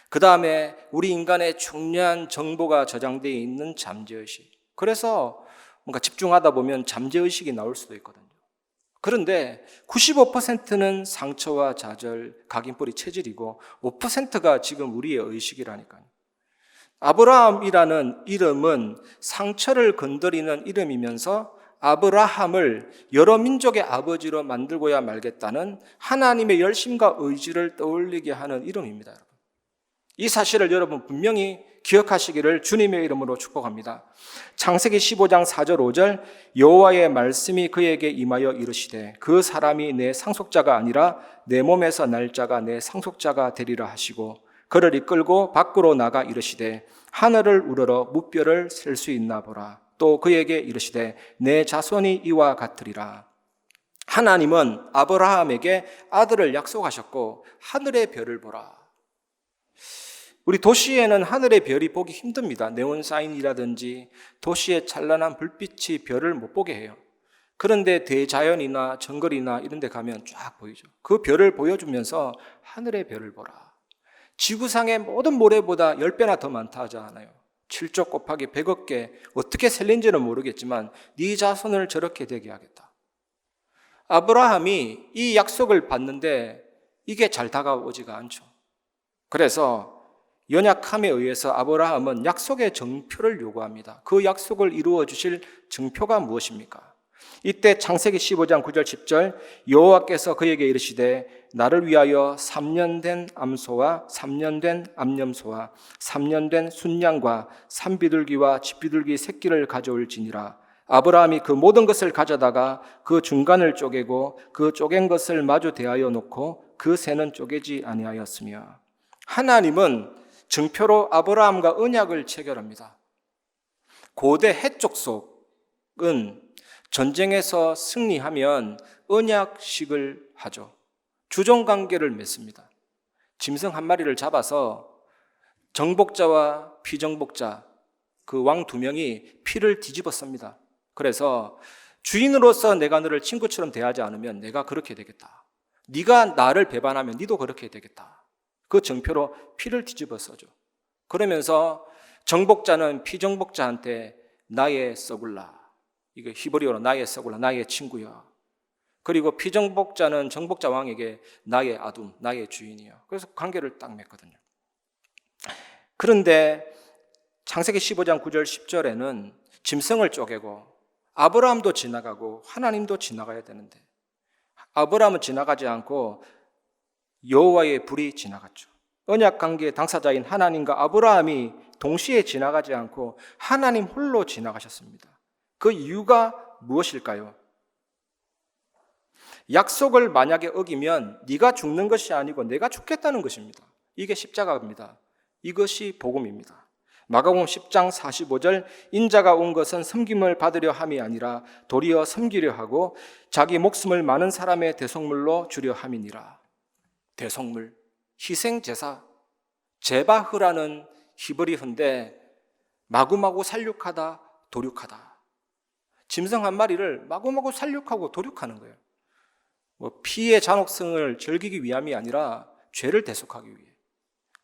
그 다음에 우리 인간의 중요한 정보가 저장되어 있는 잠재의식. 그래서 뭔가 집중하다 보면 잠재의식이 나올 수도 있거든요. 그런데 95%는 상처와 좌절, 각인뿌리 체질이고 5%가 지금 우리의 의식이라니까요. 아브라함이라는 이름은 상처를 건드리는 이름이면서 아브라함을 여러 민족의 아버지로 만들고야 말겠다는 하나님의 열심과 의지를 떠올리게 하는 이름입니다, 여러분. 이 사실을 여러분 분명히 기억하시기를 주님의 이름으로 축복합니다. 창세기 15장 4절 5절 여호와의 말씀이 그에게 임하여 이르시되 그 사람이 내 상속자가 아니라 내 몸에서 날 자가 내 상속자가 되리라 하시고 그를 이끌고 밖으로 나가 이르시되 하늘을 우러러 무뼈를 셀 수 있나 보라. 또 그에게 이르시되 내 자손이 이와 같으리라. 하나님은 아브라함에게 아들을 약속하셨고 하늘의 별을 보라. 우리 도시에는 하늘의 별이 보기 힘듭니다. 네온사인이라든지 도시의 찬란한 불빛이 별을 못 보게 해요. 그런데 대자연이나 정글이나 이런 데 가면 쫙 보이죠. 그 별을 보여주면서 하늘의 별을 보라. 지구상의 모든 모래보다 10배나 더 많다 하지 않아요. 7조 곱하기 100억 개, 어떻게 셀린지는 모르겠지만 네 자손을 저렇게 되게 하겠다. 아브라함이 이 약속을 받는데 이게 잘 다가오지가 않죠. 그래서 연약함에 의해서 아브라함은 약속의 증표를 요구합니다. 그 약속을 이루어 주실 증표가 무엇입니까? 이때 창세기 15장 9절 10절 여호와께서 그에게 이르시되 나를 위하여 3년 된 암소와 3년 된 암염소와 3년 된 순양과 산비둘기와 집비둘기 새끼를 가져올지니라. 아브라함이 그 모든 것을 가져다가 그 중간을 쪼개고 그 쪼갠 것을 마주 대하여 놓고 그 새는 쪼개지 아니하였으며. 하나님은 증표로 아브라함과 언약을 체결합니다. 고대 해족속은 전쟁에서 승리하면 언약식을 하죠. 주종관계를 맺습니다. 짐승 한 마리를 잡아서 정복자와 피정복자 그 왕 2명이 피를 뒤집어 씁니다. 그래서 주인으로서 내가 너를 친구처럼 대하지 않으면 내가 그렇게 되겠다. 네가 나를 배반하면 네도 그렇게 되겠다. 그 증표로 피를 뒤집어 써죠. 그러면서 정복자는 피정복자한테 나의 서굴라, 이거 히브리어로 나의 서굴라, 나의 친구야. 그리고 피정복자는 정복자 왕에게 나의 아둠, 나의 주인이야. 그래서 관계를 딱 맺거든요. 그런데 창세기 15장 9절 10절에는 짐승을 쪼개고 아브라함도 지나가고 하나님도 지나가야 되는데 아브라함은 지나가지 않고 여호와의 불이 지나갔죠. 언약관계의 당사자인 하나님과 아브라함이 동시에 지나가지 않고 하나님 홀로 지나가셨습니다. 그 이유가 무엇일까요? 약속을 만약에 어기면 네가 죽는 것이 아니고 내가 죽겠다는 것입니다. 이게 십자가입니다. 이것이 복음입니다. 마가복음 10장 45절 인자가 온 것은 섬김을 받으려 함이 아니라 도리어 섬기려 하고 자기 목숨을 많은 사람의 대속물로 주려 함이니라. 대속물, 희생제사, 제바흐라는 히브리어인데 마구마구 살육하다, 도륙하다. 짐승 한 마리를 마구마구 살육하고 도륙하는 거예요. 피의 잔혹성을 즐기기 위함이 아니라 죄를 대속하기 위해.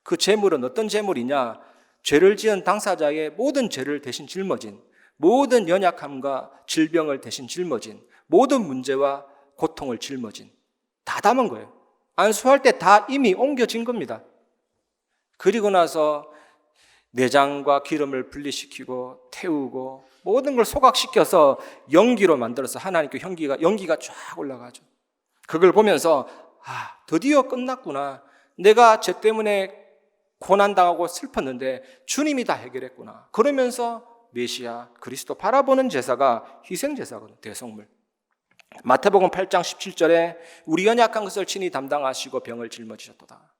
그 제물은 어떤 제물이냐? 죄를 지은 당사자의 모든 죄를 대신 짊어진, 모든 연약함과 질병을 대신 짊어진, 모든 문제와 고통을 짊어진, 다 담은 거예요. 안수할 때 다 이미 옮겨진 겁니다. 그리고 나서 내장과 기름을 분리시키고 태우고 모든 걸 소각시켜서 연기로 만들어서 하나님께 연기가 쫙 올라가죠. 그걸 보면서 드디어 끝났구나. 내가 죄 때문에 고난당하고 슬펐는데 주님이 다 해결했구나. 그러면서 메시아 그리스도 바라보는 제사가 희생제사거든요. 대속물. 마태복음 8장 17절에 우리 연약한 것을 친히 담당하시고 병을 짊어지셨도다.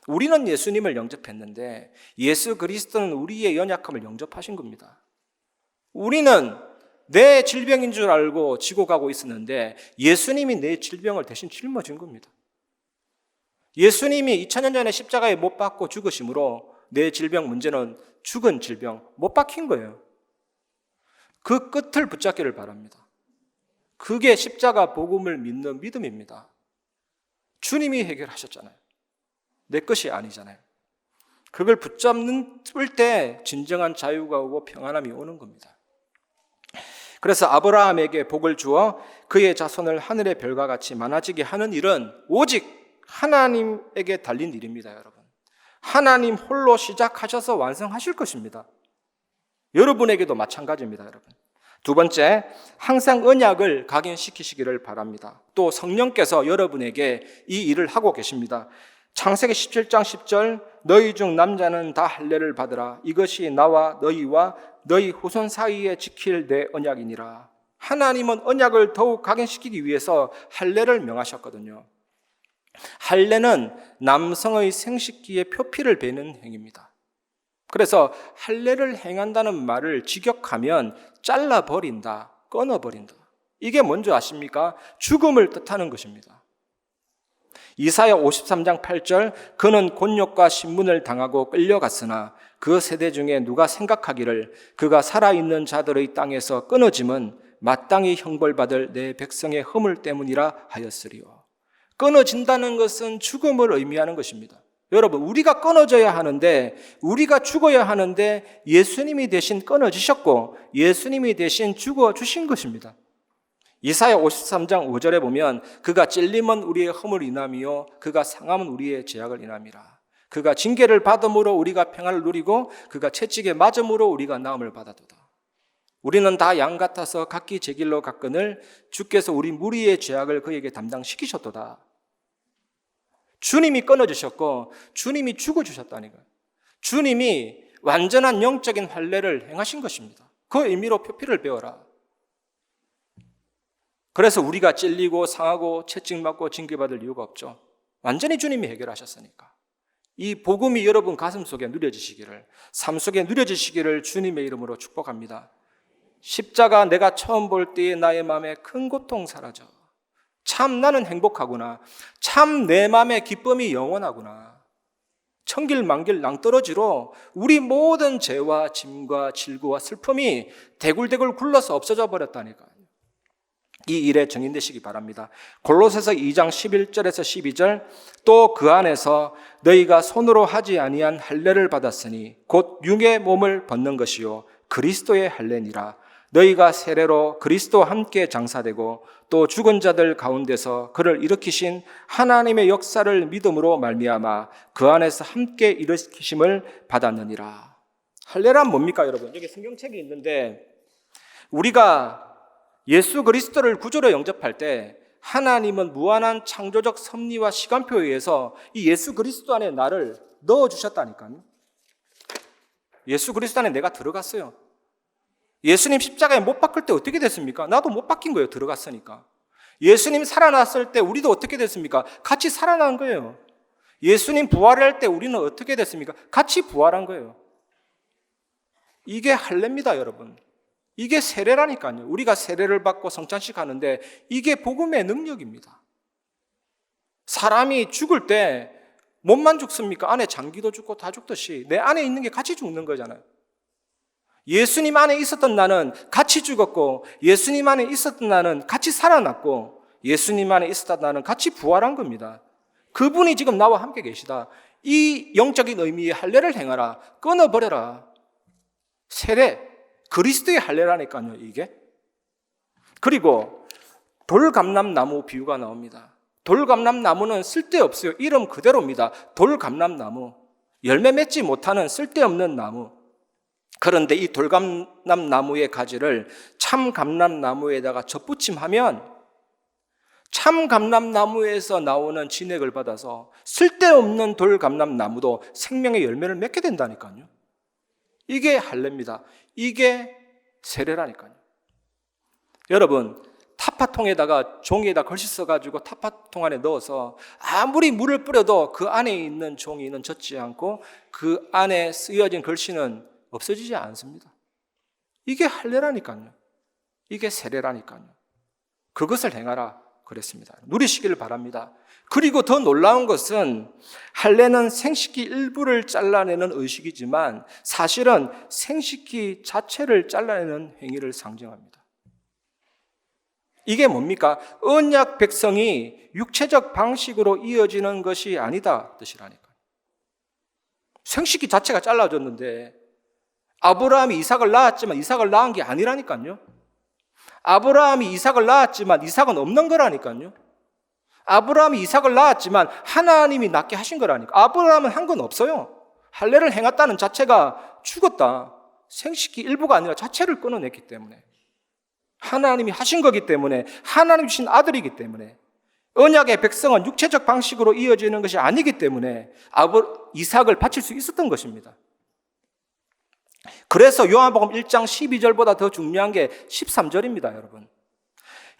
우리는 예수님을 영접했는데 예수 그리스도는 우리의 연약함을 영접하신 겁니다. 우리는 내 질병인 줄 알고 지고 가고 있었는데 예수님이 내 질병을 대신 짊어진 겁니다. 예수님이 2000년 전에 십자가에 못 박고 죽으심으로 내 질병 문제는 죽은 질병 못 박힌 거예요. 그 끝을 붙잡기를 바랍니다. 그게 십자가 복음을 믿는 믿음입니다. 주님이 해결하셨잖아요. 내 것이 아니잖아요. 그걸 붙잡는 때 진정한 자유가 오고 평안함이 오는 겁니다. 그래서 아브라함에게 복을 주어 그의 자손을 하늘의 별과 같이 많아지게 하는 일은 오직 하나님에게 달린 일입니다, 여러분. 하나님 홀로 시작하셔서 완성하실 것입니다. 여러분에게도 마찬가지입니다, 여러분. 두 번째, 항상 언약을 각인시키시기를 바랍니다. 또 성령께서 여러분에게 이 일을 하고 계십니다. 창세기 17장 10절, 너희 중 남자는 다 할례를 받으라. 이것이 나와 너희와 너희 후손 사이에 지킬 내 언약이니라. 하나님은 언약을 더욱 각인시키기 위해서 할례를 명하셨거든요. 할례는 남성의 생식기에 표피를 베는 행위입니다. 그래서 할례를 행한다는 말을 직역하면 잘라버린다, 끊어버린다. 이게 뭔지 아십니까? 죽음을 뜻하는 것입니다. 이사야 53장 8절, 그는 곤욕과 신문을 당하고 끌려갔으나 그 세대 중에 누가 생각하기를 그가 살아있는 자들의 땅에서 끊어짐은 마땅히 형벌받을 내 백성의 허물 때문이라 하였으리요. 끊어진다는 것은 죽음을 의미하는 것입니다. 여러분, 우리가 끊어져야 하는데, 우리가 죽어야 하는데 예수님이 대신 끊어지셨고 예수님이 대신 죽어주신 것입니다. 이사야 53장 5절에 보면 그가 찔림은 우리의 허물 인함이요 그가 상함은 우리의 죄악을 인함이라. 그가 징계를 받음으로 우리가 평안을 누리고 그가 채찍에 맞음으로 우리가 나음을 받았도다. 우리는 다 양 같아서 각기 제 길로 갔거늘 주께서 우리 무리의 죄악을 그에게 담당시키셨도다. 주님이 끊어주셨고 주님이 죽어주셨다니까요. 주님이 완전한 영적인 할례를 행하신 것입니다. 그 의미로 표피를 베어라. 그래서 우리가 찔리고 상하고 채찍맞고 징계받을 이유가 없죠. 완전히 주님이 해결하셨으니까. 이 복음이 여러분 가슴 속에 누려지시기를, 삶 속에 누려지시기를 주님의 이름으로 축복합니다. 십자가 내가 처음 볼 때에 나의 마음에 큰 고통 사라져. 참 나는 행복하구나. 참 내 마음의 기쁨이 영원하구나. 천길 만길 낭떠러지로 우리 모든 죄와 짐과 질고와 슬픔이 대굴대굴 굴러서 없어져 버렸다니까요. 이 일에 정인되시기 바랍니다. 골로새서 2장 11절에서 12절, 또 그 안에서 너희가 손으로 하지 아니한 할례를 받았으니 곧 육의 몸을 벗는 것이요 그리스도의 할례니라. 너희가 세례로 그리스도와 함께 장사되고 또 죽은 자들 가운데서 그를 일으키신 하나님의 역사를 믿음으로 말미암아 그 안에서 함께 일으키심을 받았느니라. 할례란 뭡니까, 여러분? 여기 성경책이 있는데, 우리가 예수 그리스도를 구주로 영접할 때 하나님은 무한한 창조적 섭리와 시간표에 의해서 이 예수 그리스도 안에 나를 넣어주셨다니까요. 예수 그리스도 안에 내가 들어갔어요. 예수님 십자가에 못 박힐 때 어떻게 됐습니까? 나도 못 박힌 거예요. 들어갔으니까. 예수님 살아났을 때 우리도 어떻게 됐습니까? 같이 살아난 거예요. 예수님 부활할 때 우리는 어떻게 됐습니까? 같이 부활한 거예요. 이게 할례입니다, 여러분. 이게 세례라니까요. 우리가 세례를 받고 성찬식 하는데 이게 복음의 능력입니다. 사람이 죽을 때 몸만 죽습니까? 안에 장기도 죽고 다 죽듯이 내 안에 있는 게 같이 죽는 거잖아요. 예수님 안에 있었던 나는 같이 죽었고, 예수님 안에 있었던 나는 같이 살아났고, 예수님 안에 있었던 나는 같이 부활한 겁니다. 그분이 지금 나와 함께 계시다. 이 영적인 의미의 할례를 행하라. 끊어버려라. 세례, 그리스도의 할례라니까요, 이게. 그리고 돌감람나무 비유가 나옵니다. 돌감람나무는 쓸데없어요. 이름 그대로입니다. 돌감람나무. 열매 맺지 못하는 쓸데없는 나무. 그런데 이 돌감람나무의 가지를 참감람나무에다가 접붙임하면 참감람나무에서 나오는 진액을 받아서 쓸데없는 돌감람나무도 생명의 열매를 맺게 된다니까요. 이게 할례입니다. 이게 세례라니까요. 여러분, 타파통에다가 종이에다 글씨 써가지고 타파통 안에 넣어서 아무리 물을 뿌려도 그 안에 있는 종이는 젖지 않고 그 안에 쓰여진 글씨는 없어지지 않습니다. 이게 할례라니까요. 이게 세례라니까요. 그것을 행하라. 그랬습니다. 누리시기를 바랍니다. 그리고 더 놀라운 것은 할례는 생식기 일부를 잘라내는 의식이지만 사실은 생식기 자체를 잘라내는 행위를 상징합니다. 이게 뭡니까? 언약 백성이 육체적 방식으로 이어지는 것이 아니다 뜻이라니까요. 생식기 자체가 잘라졌는데 아브라함이 이삭을 낳았지만 이삭을 낳은 게 아니라니까요. 아브라함이 이삭을 낳았지만 이삭은 없는 거라니까요. 아브라함이 이삭을 낳았지만 하나님이 낳게 하신 거라니까. 아브라함은 한 건 없어요. 할례를 행했다는 자체가 죽었다. 생식기 일부가 아니라 자체를 끊어냈기 때문에. 하나님이 하신 거기 때문에, 하나님 주신 아들이기 때문에, 언약의 백성은 육체적 방식으로 이어지는 것이 아니기 때문에 이삭을 바칠 수 있었던 것입니다. 그래서 요한복음 1장 12절보다 더 중요한 게 13절입니다, 여러분.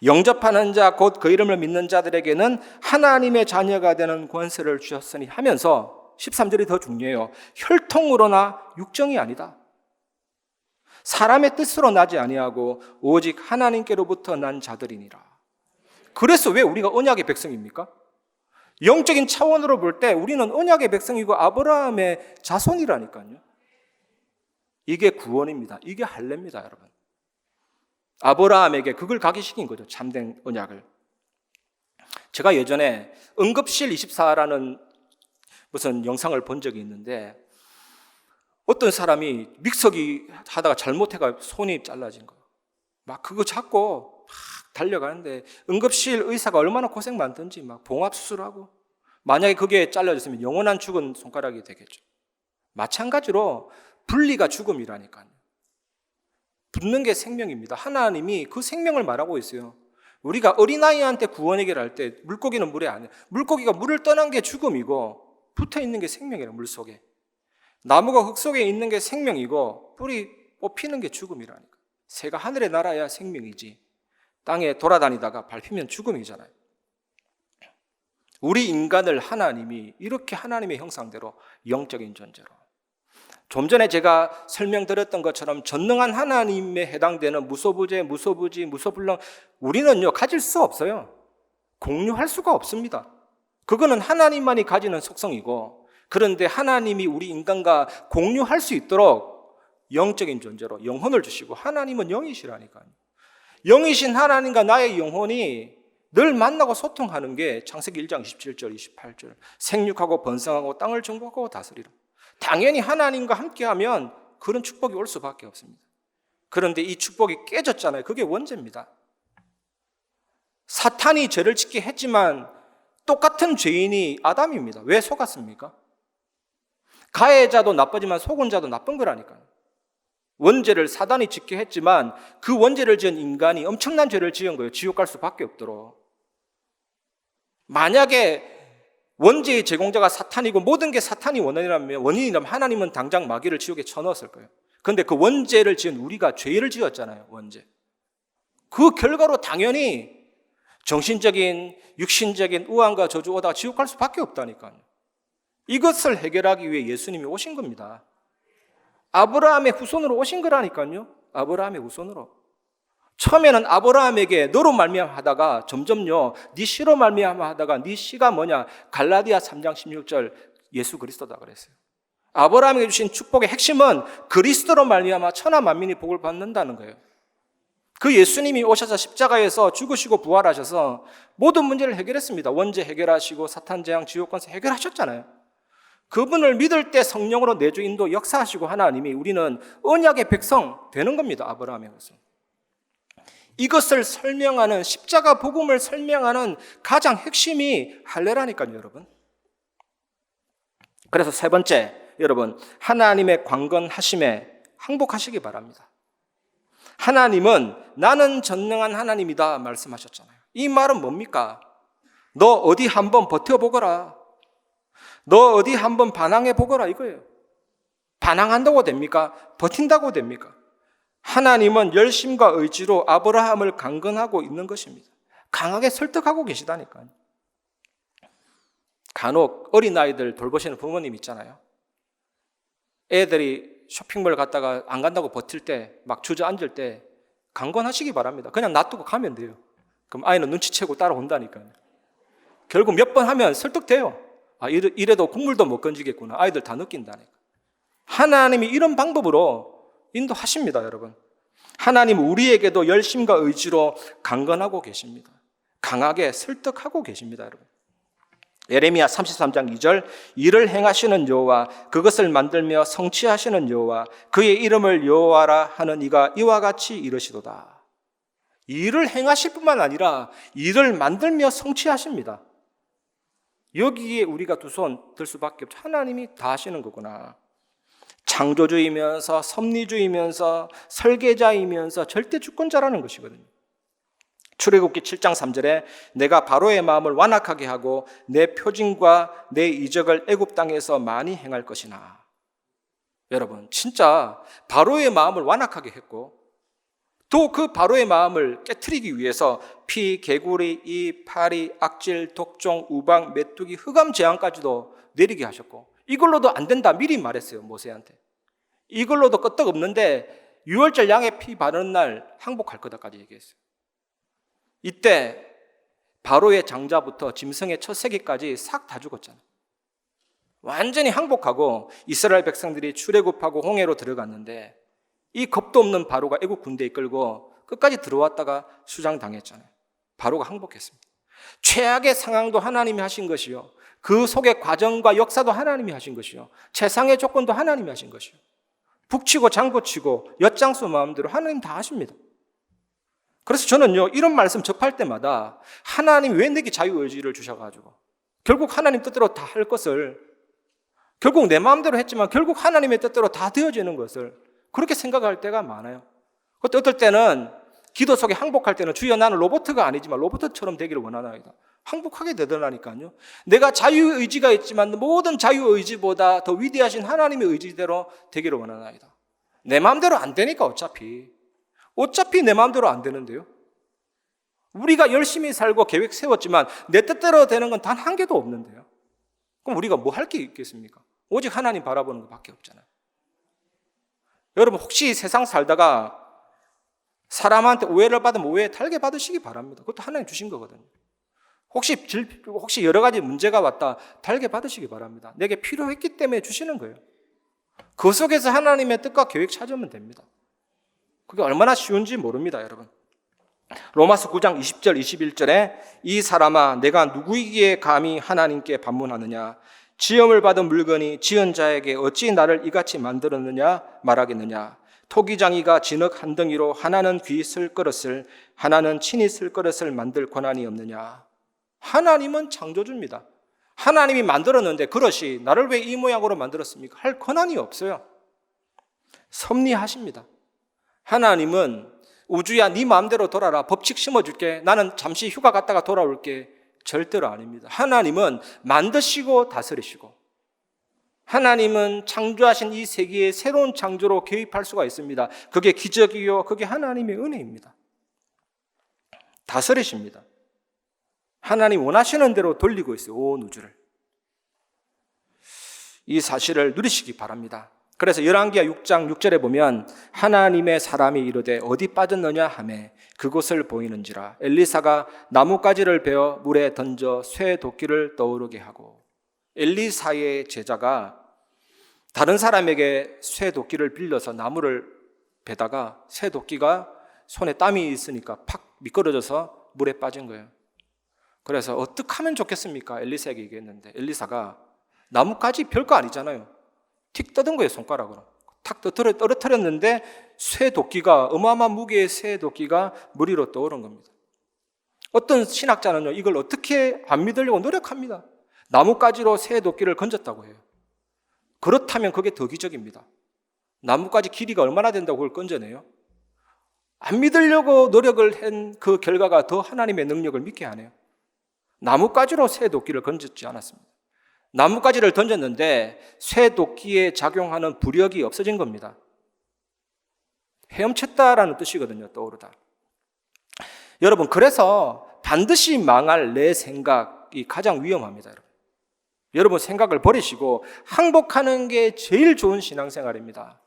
영접하는 자 곧 그 이름을 믿는 자들에게는 하나님의 자녀가 되는 권세를 주셨으니 하면서 13절이 더 중요해요. 혈통으로나 육정이 아니다. 사람의 뜻으로 나지 아니하고 오직 하나님께로부터 난 자들이니라. 그래서 왜 우리가 언약의 백성입니까? 영적인 차원으로 볼 때 우리는 언약의 백성이고 아브라함의 자손이라니까요. 이게 구원입니다. 이게 할례입니다, 여러분. 아브라함에게 그걸 각인시킨 거죠. 참된 언약을. 제가 예전에 응급실 24라는 무슨 영상을 본 적이 있는데 어떤 사람이 믹서기 하다가 잘못해가 손이 잘라진 거예요. 막 그거 잡고 막 달려가는데 응급실 의사가 얼마나 고생 많던지 막 봉합수술하고 만약에 그게 잘라졌으면 영원한 죽은 손가락이 되겠죠. 마찬가지로 분리가 죽음이라니까요. 붙는 게 생명입니다. 하나님이 그 생명을 말하고 있어요. 우리가 어린아이한테 구원 얘기를 할 때 물고기는 물에 안 해. 물고기가 물을 떠난 게 죽음이고 붙어 있는 게 생명이라 물 속에. 나무가 흙 속에 있는 게 생명이고 뿌리 뽑히는 게 죽음이라니까. 새가 하늘에 날아야 생명이지. 땅에 돌아다니다가 밟히면 죽음이잖아요. 우리 인간을 하나님이 이렇게 하나님의 형상대로 영적인 존재로. 좀 전에 제가 설명드렸던 것처럼 전능한 하나님에 해당되는 무소부재, 무소부지, 무소불능 우리는요 가질 수 없어요. 공유할 수가 없습니다. 그거는 하나님만이 가지는 속성이고 그런데 하나님이 우리 인간과 공유할 수 있도록 영적인 존재로 영혼을 주시고 하나님은 영이시라니까요. 영이신 하나님과 나의 영혼이 늘 만나고 소통하는 게 창세기 1장 27절, 28절 생육하고 번성하고 땅을 정복하고 다스리라. 당연히 하나님과 함께하면 그런 축복이 올 수밖에 없습니다. 그런데 이 축복이 깨졌잖아요. 그게 원죄입니다. 사탄이 죄를 짓게 했지만 똑같은 죄인이 아담입니다. 왜 속았습니까? 가해자도 나쁘지만 속은 자도 나쁜 거라니까요. 원죄를 사단이 짓게 했지만 그 원죄를 지은 인간이 엄청난 죄를 지은 거예요. 지옥 갈 수밖에 없도록. 만약에 원죄의 제공자가 사탄이고 모든 게 사탄이 원인이라면 하나님은 당장 마귀를 지옥에 쳐넣었을 거예요. 그런데 그 원죄를 지은 우리가 죄를 지었잖아요. 원죄. 그 결과로 당연히 정신적인, 육신적인 우환과 저주 오다가 지옥 갈 수밖에 없다니까요. 이것을 해결하기 위해 예수님이 오신 겁니다. 아브라함의 후손으로 오신 거라니까요. 아브라함의 후손으로. 처음에는 아브라함에게 너로 말미암아 하다가 점점요 네 씨로 말미암아 하다가 네 씨가 뭐냐 갈라디아 3장 16절 예수 그리스도다 그랬어요. 아브라함에게 주신 축복의 핵심은 그리스도로 말미암아 천하 만민이 복을 받는다는 거예요. 그 예수님이 오셔서 십자가에서 죽으시고 부활하셔서 모든 문제를 해결했습니다. 원죄 해결하시고 사탄 재앙 지옥 권세 해결하셨잖아요. 그분을 믿을 때 성령으로 내주 인도 역사하시고 하나님이 우리는 언약의 백성 되는 겁니다. 아브라함의 것은. 이것을 설명하는 십자가 복음을 설명하는 가장 핵심이 할례라니까요, 여러분. 그래서 세 번째, 여러분, 하나님의 강건하심에 항복하시기 바랍니다. 하나님은 나는 전능한 하나님이다 말씀하셨잖아요. 이 말은 뭡니까? 너 어디 한번 버텨보거라. 너 어디 한번 반항해보거라 이거예요. 반항한다고 됩니까? 버틴다고 됩니까? 하나님은 열심과 의지로 아브라함을 강건하고 있는 것입니다. 강하게 설득하고 계시다니까요. 간혹 어린아이들 돌보시는 부모님 있잖아요. 애들이 쇼핑몰 갔다가 안 간다고 버틸 때, 막 주저앉을 때 강건하시기 바랍니다. 그냥 놔두고 가면 돼요. 그럼 아이는 눈치채고 따라온다니까요. 결국 몇 번 하면 설득돼요. 아, 이래도 국물도 못 건지겠구나. 아이들 다 느낀다니까. 하나님이 이런 방법으로 인도하십니다, 여러분. 하나님 우리에게도 열심과 의지로 강건하고 계십니다. 강하게 설득하고 계십니다, 여러분. 예레미야 33장 2절, 이를 행하시는 여호와, 그것을 만들며 성취하시는 여호와, 그의 이름을 여호와라 하는 이가 이와 같이 이르시도다. 일을 행하실 뿐만 아니라 일을 만들며 성취하십니다. 여기에 우리가 두 손 들 수밖에 없죠. 하나님이 다 하시는 거구나. 창조주이면서 섭리주이면서 설계자이면서 절대 주권자라는 것이거든요. 출애굽기 7장 3절에 내가 바로의 마음을 완악하게 하고 내 표징과 내 이적을 애굽 땅에서 많이 행할 것이나. 여러분, 진짜 바로의 마음을 완악하게 했고 또 그 바로의 마음을 깨트리기 위해서 피, 개구리, 이, 파리, 악질, 독종, 우방, 메뚜기, 흑암 재앙까지도 내리게 하셨고 이걸로도 안 된다 미리 말했어요, 모세한테. 이걸로도 끄떡 없는데 6월절 양의 피 바르는 날 항복할 거다까지 얘기했어요. 이때 바로의 장자부터 짐승의 첫 새끼까지 싹 다 죽었잖아요. 완전히 항복하고 이스라엘 백성들이 출애굽하고 홍해로 들어갔는데 이 겁도 없는 바로가 애국 군대 이끌고 끝까지 들어왔다가 수장당했잖아요. 바로가 항복했습니다. 최악의 상황도 하나님이 하신 것이요, 그 속의 과정과 역사도 하나님이 하신 것이요, 최상의 조건도 하나님이 하신 것이요, 북치고 장구치고 엿장수 마음대로 하나님 다 하십니다. 그래서 저는요, 이런 말씀 접할 때마다 하나님이 왜 내게 자유의지를 주셔가지고 결국 하나님 뜻대로 다 할 것을, 결국 내 마음대로 했지만 결국 하나님의 뜻대로 다 되어지는 것을 그렇게 생각할 때가 많아요. 그것도 어떨 때는 기도 속에 항복할 때는 주여 나는 로봇가 아니지만 로봇처럼 되기를 원하나이다. 항복하게 되더라니까요. 내가 자유의지가 있지만 모든 자유의지보다 더 위대하신 하나님의 의지대로 되기를 원하나이다. 내 마음대로 안 되니까 어차피 내 마음대로 안 되는데요. 우리가 열심히 살고 계획 세웠지만 내 뜻대로 되는 건 단 한 개도 없는데요. 그럼 우리가 뭐 할 게 있겠습니까? 오직 하나님 바라보는 것밖에 없잖아요. 여러분, 혹시 세상 살다가 사람한테 오해를 받으면 오해 달게 받으시기 바랍니다. 그것도 하나님 주신 거거든요. 혹시 여러 가지 문제가 왔다, 달게 받으시기 바랍니다. 내게 필요했기 때문에 주시는 거예요. 그 속에서 하나님의 뜻과 계획 찾으면 됩니다. 그게 얼마나 쉬운지 모릅니다, 여러분. 로마서 9장 20절 21절에 이 사람아 내가 누구이기에 감히 하나님께 반문하느냐, 지음을 받은 물건이 지은 자에게 어찌 나를 이같이 만들었느냐 말하겠느냐. 토기장이가 진흙 한 덩이로 하나는 귀 쓸 그릇을 하나는 친히 쓸 그릇을 만들 권한이 없느냐. 하나님은 창조주입니다. 하나님이 만들었는데 그릇이 나를 왜 이 모양으로 만들었습니까? 할 권한이 없어요. 섭리하십니다. 하나님은 우주야 네 마음대로 돌아라, 법칙 심어줄게, 나는 잠시 휴가 갔다가 돌아올게, 절대로 아닙니다. 하나님은 만드시고 다스리시고 하나님은 창조하신 이 세계에 새로운 창조로 개입할 수가 있습니다. 그게 기적이요, 그게 하나님의 은혜입니다. 다스리십니다. 하나님 원하시는 대로 돌리고 있어요, 온 우주를. 이 사실을 누리시기 바랍니다. 그래서 열왕기하 6장 6절에 보면 하나님의 사람이 이르되 어디 빠졌느냐 하매 그곳을 보이는지라. 엘리사가 나뭇가지를 베어 물에 던져 쇠 도끼를 떠오르게 하고. 엘리사의 제자가 다른 사람에게 쇠 도끼를 빌려서 나무를 베다가 쇠 도끼가 손에 땀이 있으니까 팍 미끄러져서 물에 빠진 거예요. 그래서 어떻게 하면 좋겠습니까? 엘리사에게 얘기했는데 엘리사가 나뭇가지 별거 아니잖아요. 틱 떠든 거예요, 손가락으로. 탁 떨어뜨렸는데 쇠 도끼가, 어마어마한 무게의 쇠 도끼가 물 위로 떠오른 겁니다. 어떤 신학자는요, 이걸 어떻게 안 믿으려고 노력합니다. 나뭇가지로 쇠 도끼를 건졌다고 해요. 그렇다면 그게 더 기적입니다. 나뭇가지 길이가 얼마나 된다고 그걸 건져내요? 안 믿으려고 노력을 한 그 결과가 더 하나님의 능력을 믿게 하네요. 나뭇가지로 쇠 도끼를 건졌지 않았습니다. 나뭇가지를 던졌는데 쇠 도끼에 작용하는 부력이 없어진 겁니다. 헤엄쳤다라는 뜻이거든요, 떠오르다. 여러분, 그래서 반드시 망할 내 생각이 가장 위험합니다. 여러분 생각을 버리시고 항복하는 게 제일 좋은 신앙생활입니다.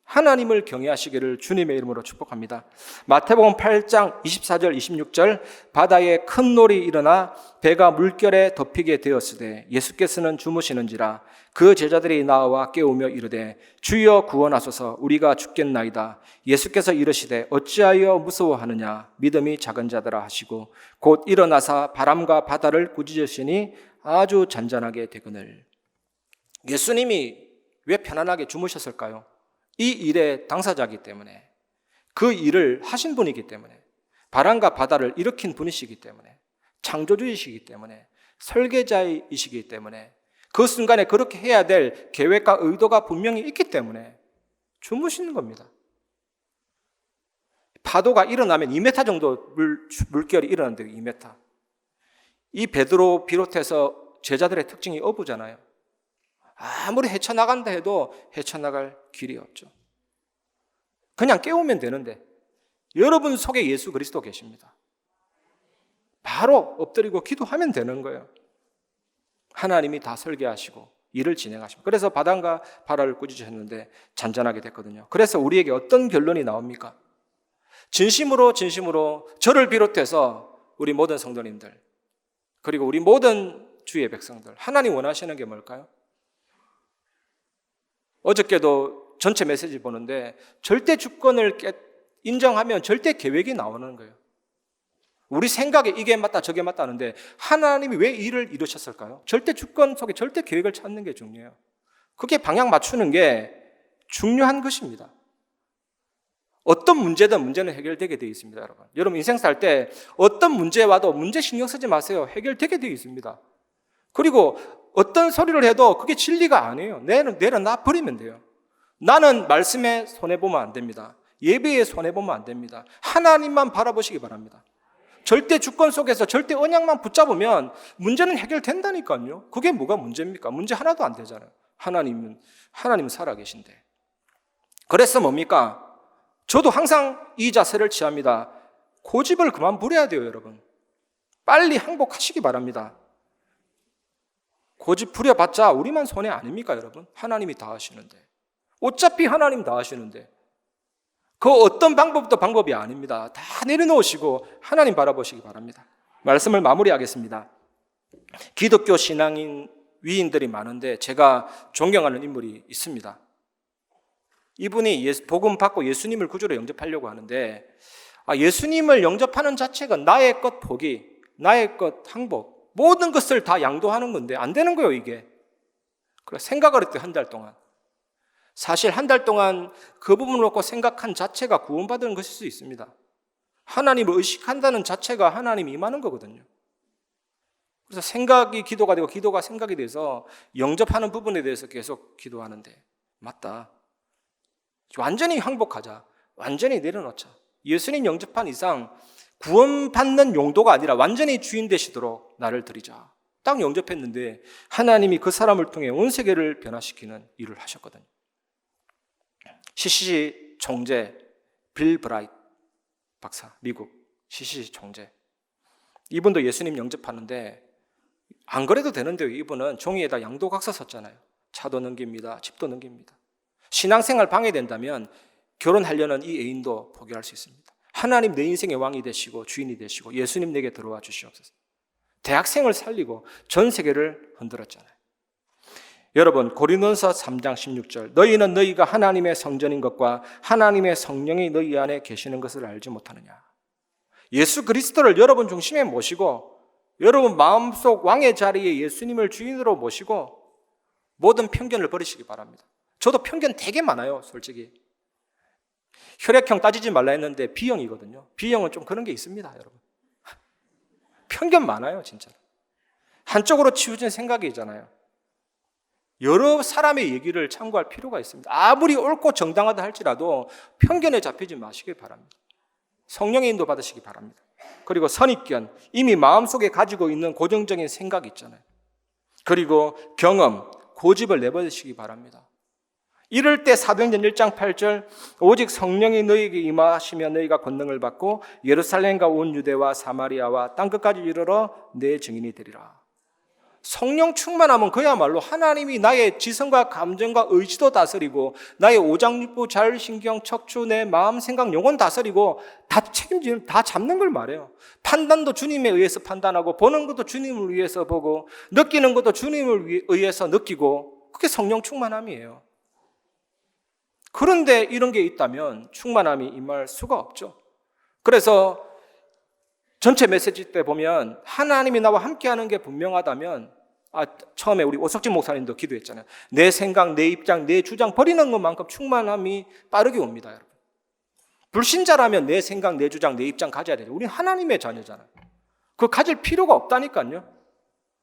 하나님을 경외하시기를 주님의 이름으로 축복합니다. 마태복음 8장 24절 26절 바다에 큰 놀이 일어나 배가 물결에 덮이게 되었으되 예수께서는 주무시는지라 그 제자들이 나와 깨우며 이르되 주여 구원하소서 우리가 죽겠나이다. 예수께서 이르시되 어찌하여 무서워하느냐 믿음이 작은 자들아 하시고 곧 일어나사 바람과 바다를 꾸짖으시니 아주 잔잔하게 되거늘. 예수님이 왜 편안하게 주무셨을까요? 이 일의 당사자이기 때문에, 그 일을 하신 분이기 때문에, 바람과 바다를 일으킨 분이시기 때문에, 창조주이시기 때문에, 설계자이시기 때문에, 그 순간에 그렇게 해야 될 계획과 의도가 분명히 있기 때문에 주무시는 겁니다. 파도가 일어나면 2m 정도 물결이 일어나는데요. 2m. 이 베드로 비롯해서 제자들의 특징이 어부잖아요. 아무리 헤쳐나간다 해도 헤쳐나갈 길이 없죠. 그냥 깨우면 되는데 여러분 속에 예수 그리스도 계십니다. 바로 엎드리고 기도하면 되는 거예요. 하나님이 다 설계하시고 일을 진행하십니다. 그래서 바람과 바다를 꾸짖으셨는데 잔잔하게 됐거든요. 그래서 우리에게 어떤 결론이 나옵니까? 진심으로 저를 비롯해서 우리 모든 성도님들, 그리고 우리 모든 주의 백성들, 하나님 원하시는 게 뭘까요? 어저께도 전체 메시지 보는데 절대 주권을 인정하면 절대 계획이 나오는 거예요. 우리 생각에 이게 맞다 저게 맞다 하는데 하나님이 왜 일을 이루셨을까요? 절대 주권 속에 절대 계획을 찾는 게 중요해요. 그게 방향 맞추는 게 중요한 것입니다. 어떤 문제는 해결되게 되어 있습니다. 여러분 인생 살 때 어떤 문제 와도 문제 신경 쓰지 마세요. 해결되게 되어 있습니다. 그리고 어떤 소리를 해도 그게 진리가 아니에요. 내려놔 버리면 돼요. 나는 말씀에 손해보면 안 됩니다. 예배에 손해보면 안 됩니다. 하나님만 바라보시기 바랍니다. 절대 주권 속에서 절대 언약만 붙잡으면 문제는 해결된다니까요. 그게 뭐가 문제입니까? 문제 하나도 안 되잖아요. 하나님은 살아계신데. 그래서 뭡니까? 저도 항상 이 자세를 취합니다. 고집을 그만 부려야 돼요, 여러분. 빨리 항복하시기 바랍니다. 고집 부려봤자 우리만 손해 아닙니까, 여러분? 하나님이 다 하시는데. 어차피 하나님 다 하시는데. 그 어떤 방법도 방법이 아닙니다. 다 내려놓으시고 하나님 바라보시기 바랍니다. 말씀을 마무리하겠습니다. 기독교 신앙인 위인들이 많은데 제가 존경하는 인물이 있습니다. 이분이 복음 받고 예수님을 구주로 영접하려고 하는데 예수님을 영접하는 자체가 나의 것 포기, 나의 것 항복, 모든 것을 다 양도하는 건데 안 되는 거예요, 이게. 그래서 생각을 했대요, 한 달 동안. 사실 한 달 동안 그 부분을 놓고 생각한 자체가 구원받은 것일 수 있습니다. 하나님을 의식한다는 자체가 하나님이 임하는 거거든요. 그래서 생각이 기도가 되고 기도가 생각이 돼서 영접하는 부분에 대해서 계속 기도하는데 맞다. 완전히 항복하자. 완전히 내려놓자. 예수님 영접한 이상 구원받는 용도가 아니라 완전히 주인 되시도록 나를 드리자. 딱 영접했는데 하나님이 그 사람을 통해 온 세계를 변화시키는 일을 하셨거든요. CCC 총재 빌 브라이트 박사, 미국 CCC 총재. 이분도 예수님 영접하는데 안 그래도 되는데요. 이분은 종이에다 양도각서 썼잖아요. 차도 넘깁니다. 집도 넘깁니다. 신앙생활 방해된다면 결혼하려는 이 애인도 포기할 수 있습니다. 하나님 내 인생의 왕이 되시고 주인이 되시고 예수님 내게 들어와 주시옵소서. 대학생을 살리고 전 세계를 흔들었잖아요. 여러분 고린도전서 3장 16절 너희는 너희가 하나님의 성전인 것과 하나님의 성령이 너희 안에 계시는 것을 알지 못하느냐. 예수 그리스도를 여러분 중심에 모시고 여러분 마음속 왕의 자리에 예수님을 주인으로 모시고 모든 편견을 버리시기 바랍니다. 저도 편견 되게 많아요, 솔직히. 혈액형 따지지 말라 했는데 B형이거든요. B형은 좀 그런 게 있습니다, 여러분. 편견 많아요, 진짜. 한쪽으로 치우친 생각이잖아요. 여러 사람의 얘기를 참고할 필요가 있습니다. 아무리 옳고 정당하다 할지라도 편견에 잡히지 마시길 바랍니다. 성령의 인도 받으시기 바랍니다. 그리고 선입견, 이미 마음속에 가지고 있는 고정적인 생각 있잖아요. 그리고 경험, 고집을 내버리시기 바랍니다. 이럴 때 사도행전 1장 8절 오직 성령이 너희에게 임하시며 너희가 권능을 받고 예루살렘과 온 유대와 사마리아와 땅끝까지 이르러 내 증인이 되리라. 성령 충만하면 그야말로 하나님이 나의 지성과 감정과 의지도 다스리고 나의 오장육부, 자율신경, 척추, 내 마음, 생각, 영혼 다스리고 다 책임지는, 다 잡는 걸 말해요. 판단도 주님에 의해서 판단하고 보는 것도 주님을 위해서 보고 느끼는 것도 주님을 의해서 느끼고 그게 성령 충만함이에요. 그런데 이런 게 있다면 충만함이 임할 수가 없죠. 그래서 전체 메시지 때 보면 하나님이 나와 함께하는 게 분명하다면 처음에 우리 오석진 목사님도 기도했잖아요. 내 생각, 내 입장, 내 주장 버리는 것만큼 충만함이 빠르게 옵니다. 여러분. 불신자라면 내 생각, 내 주장, 내 입장 가져야 돼요. 우리는 하나님의 자녀잖아요. 그거 가질 필요가 없다니까요.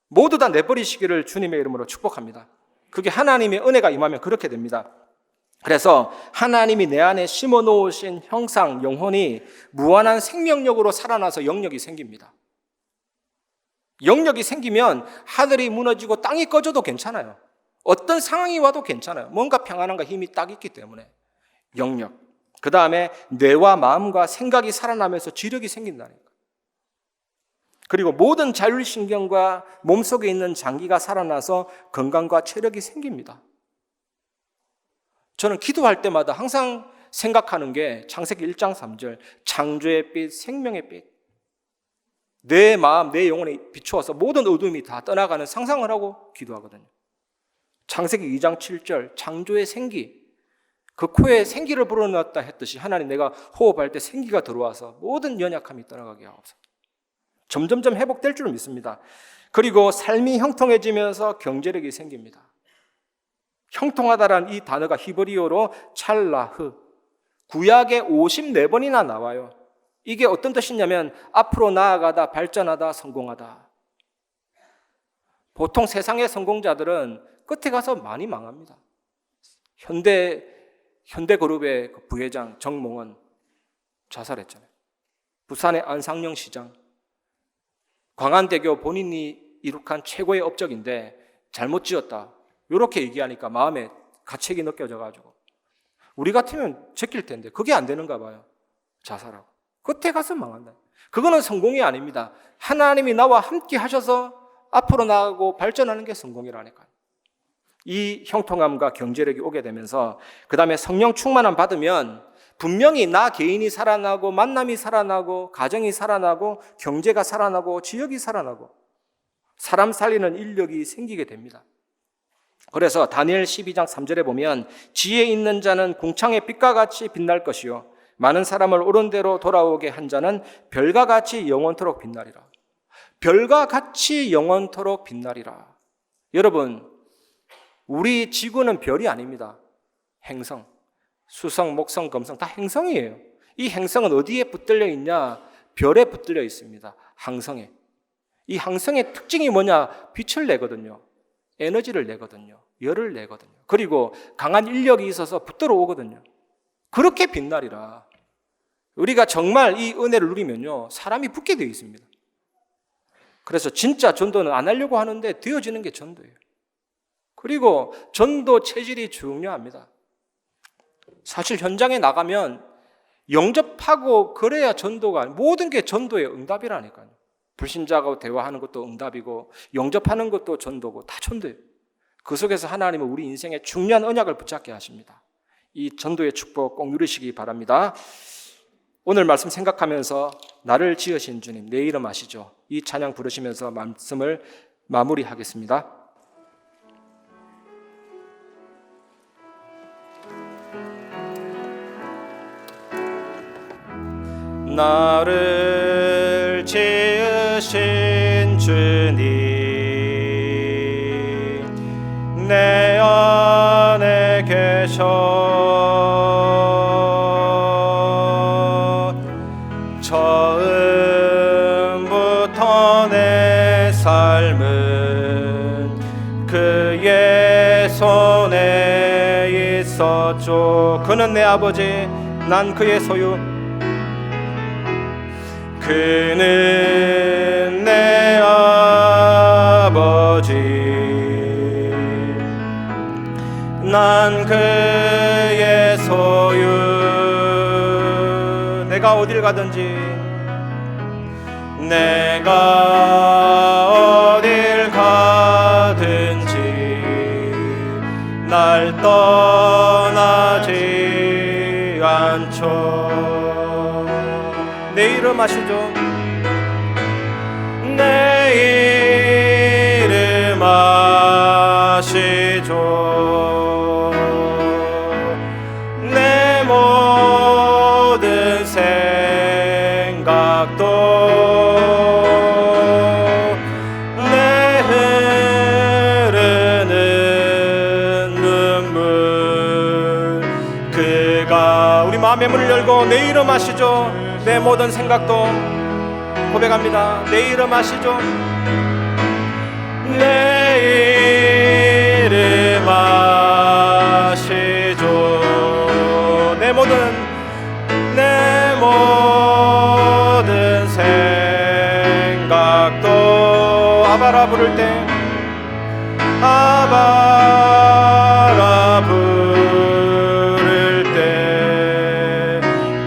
모두 다 내버리시기를 주님의 이름으로 축복합니다. 그게 하나님의 은혜가 임하면 그렇게 됩니다. 그래서 하나님이 내 안에 심어놓으신 형상, 영혼이 무한한 생명력으로 살아나서 영역이 생깁니다. 영역이 생기면 하늘이 무너지고 땅이 꺼져도 괜찮아요. 어떤 상황이 와도 괜찮아요. 뭔가 평안함과 힘이 딱 있기 때문에. 영역. 그 다음에 뇌와 마음과 생각이 살아나면서 지력이 생긴다니까. 그리고 모든 자율신경과 몸속에 있는 장기가 살아나서 건강과 체력이 생깁니다. 저는 기도할 때마다 항상 생각하는 게 창세기 1장 3절 창조의 빛, 생명의 빛. 내 마음, 내 영혼에 비추어서 모든 어둠이 다 떠나가는 상상을 하고 기도하거든요. 창세기 2장 7절 창조의 생기. 그 코에 생기를 불어넣었다 했듯이 하나님 내가 호흡할 때 생기가 들어와서 모든 연약함이 떠나가게 하옵소서. 점점점 회복될 줄 믿습니다. 그리고 삶이 형통해지면서 경제력이 생깁니다. 형통하다란 이 단어가 히브리어로 찰라흐, 구약에 54번이나 나와요. 이게 어떤 뜻이냐면 앞으로 나아가다, 발전하다, 성공하다. 보통 세상의 성공자들은 끝에 가서 많이 망합니다. 현대그룹의 부회장 정몽원 자살했잖아요. 부산의 안상영 시장, 광안대교 본인이 이룩한 최고의 업적인데 잘못 지었다. 이렇게 얘기하니까 마음에 가책이 느껴져가지고 우리 같으면 제낄 텐데 그게 안 되는가 봐요. 자살하고. 끝에 가서 망한다. 그거는 성공이 아닙니다. 하나님이 나와 함께 하셔서 앞으로 나가고 발전하는 게 성공이라니까요. 이 형통함과 경제력이 오게 되면서 그 다음에 성령 충만함 받으면 분명히 나 개인이 살아나고 만남이 살아나고 가정이 살아나고 경제가 살아나고 지역이 살아나고 사람 살리는 인력이 생기게 됩니다. 그래서 다니엘 12장 3절에 보면 지혜 있는 자는 궁창의 빛과 같이 빛날 것이요 많은 사람을 옳은 대로 돌아오게 한 자는 별과 같이 영원토록 빛나리라. 별과 같이 영원토록 빛나리라. 여러분, 우리 지구는 별이 아닙니다. 행성, 수성, 목성, 금성 다 행성이에요. 이 행성은 어디에 붙들려 있냐? 별에 붙들려 있습니다. 항성에. 이 항성의 특징이 뭐냐? 빛을 내거든요. 에너지를 내거든요. 열을 내거든요. 그리고 강한 인력이 있어서 붙들어 오거든요. 그렇게 빛나리라. 우리가 정말 이 은혜를 누리면요, 사람이 붙게 되어 있습니다. 그래서 진짜 전도는 안 하려고 하는데 되어지는 게 전도예요. 그리고 전도 체질이 중요합니다. 사실 현장에 나가면 영접하고 그래야 전도가, 모든 게 전도의 응답이라니까요. 불신자하고 대화하는 것도 응답이고 영접하는 것도 전도고 다 전도예요. 그 속에서 하나님은 우리 인생의 중요한 언약을 붙잡게 하십니다. 이 전도의 축복 꼭 누리시기 바랍니다. 오늘 말씀 생각하면서 나를 지으신 주님, 내 이름 아시죠? 이 찬양 부르시면서 말씀을 마무리하겠습니다. 나를 지으신 주님, 내 안에 계셔. 처음부터 내 삶은 그의 손에 있었죠. 그는 내 아버지, 난 그의 소유. 그는 내 아버지, 난 그의 소유. 내가 어딜 가든지, 내가 어딜 가 날 떠나지 않죠. 내 이름 아시죠? 내 이름 아시죠? 내 모든 생각도 내 흐르는 눈물 그가 우리 마음의 문을 열고 내 이름 아시죠? 내 모든 생각도 고백합니다. 내 이름 아시죠? 내 이름 아시죠? 내 모든 생각도 아바라 부를 때 아바라 부를 때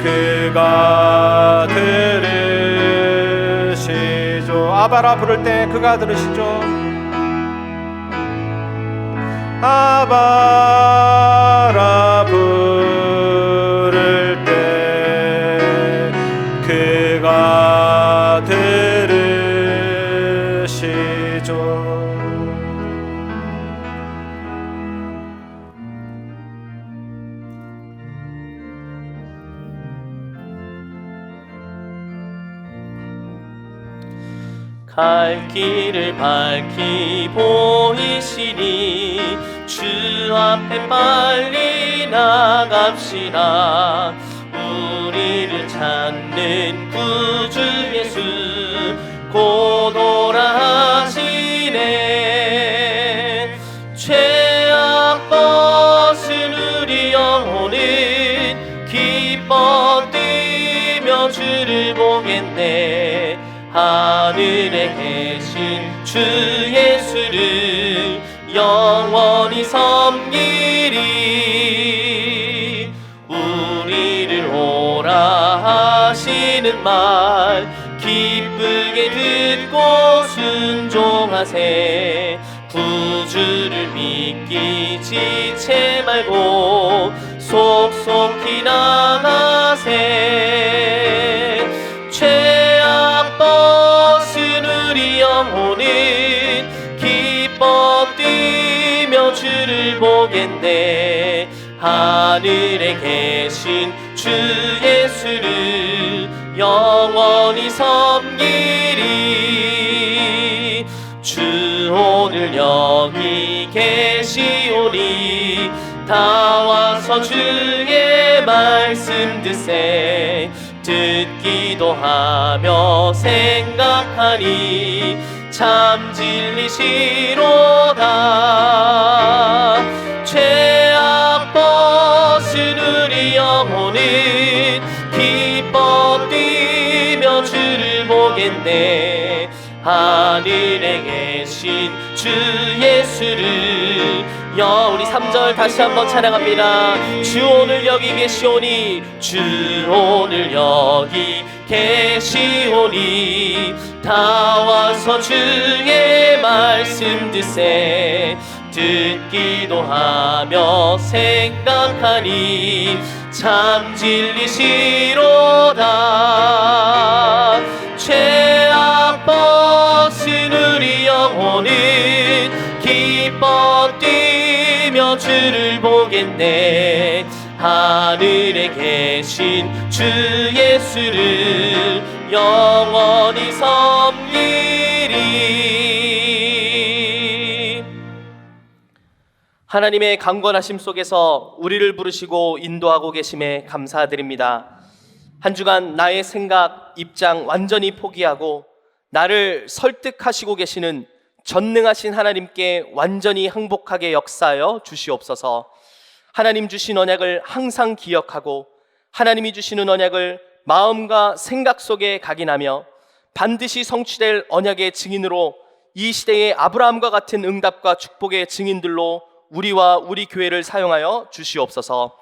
그가 들으시죠. 아바라 부를 때 그가 들으시죠. 아바라 부를 때 그가 들으시죠. 갈 길을 밝히 보이시니 주 앞에 빨리 나갑시다. 우리를 찾는 구주 예수 곧 오라 하시네. 죄악 벗은 우리 영혼은 기뻐 뛰며 주를 보겠네. 하늘에 계신 주 예수를 영원히 섬기리. 우리를 오라 하시는 말 기쁘게 듣고 순종하세. 구주를 믿기 지체 말고 속속히 나가세. 죄악 벗은 우리 영혼은 기뻐 뛰며 주를 보겠네. 하늘에 계신 주 예수를 영원히 섬기리. 주 오늘 여기 계시오니 다 와서 주의 말씀 듣세. 듣기도 하며 생각하니 참 진리시로다. 죄악 벗은 우리 영혼은 기뻐 뛰며 주를 보겠네. 하늘에 계신 주 예수를 우리 3절 다시 한번 찬양합니다. 주 오늘 여기 계시오니 주 오늘 여기 계시오니 다 와서 주의 말씀 듣세. 듣기도 하며 생각하니 참 진리시로다. 죄악 벗은 우리 영혼은 기뻐 뛰며 주를 보겠네. 하늘에 계신 주 예수를 영원히 섬기리. 하나님의 강권하심 속에서 우리를 부르시고 인도하고 계심에 감사드립니다. 한 주간 나의 생각, 입장 완전히 포기하고 나를 설득하시고 계시는 전능하신 하나님께 완전히 항복하게 역사하여 주시옵소서. 하나님 주신 언약을 항상 기억하고 하나님이 주시는 언약을 마음과 생각 속에 각인하며 반드시 성취될 언약의 증인으로 이 시대의 아브라함과 같은 응답과 축복의 증인들로 우리와 우리 교회를 사용하여 주시옵소서.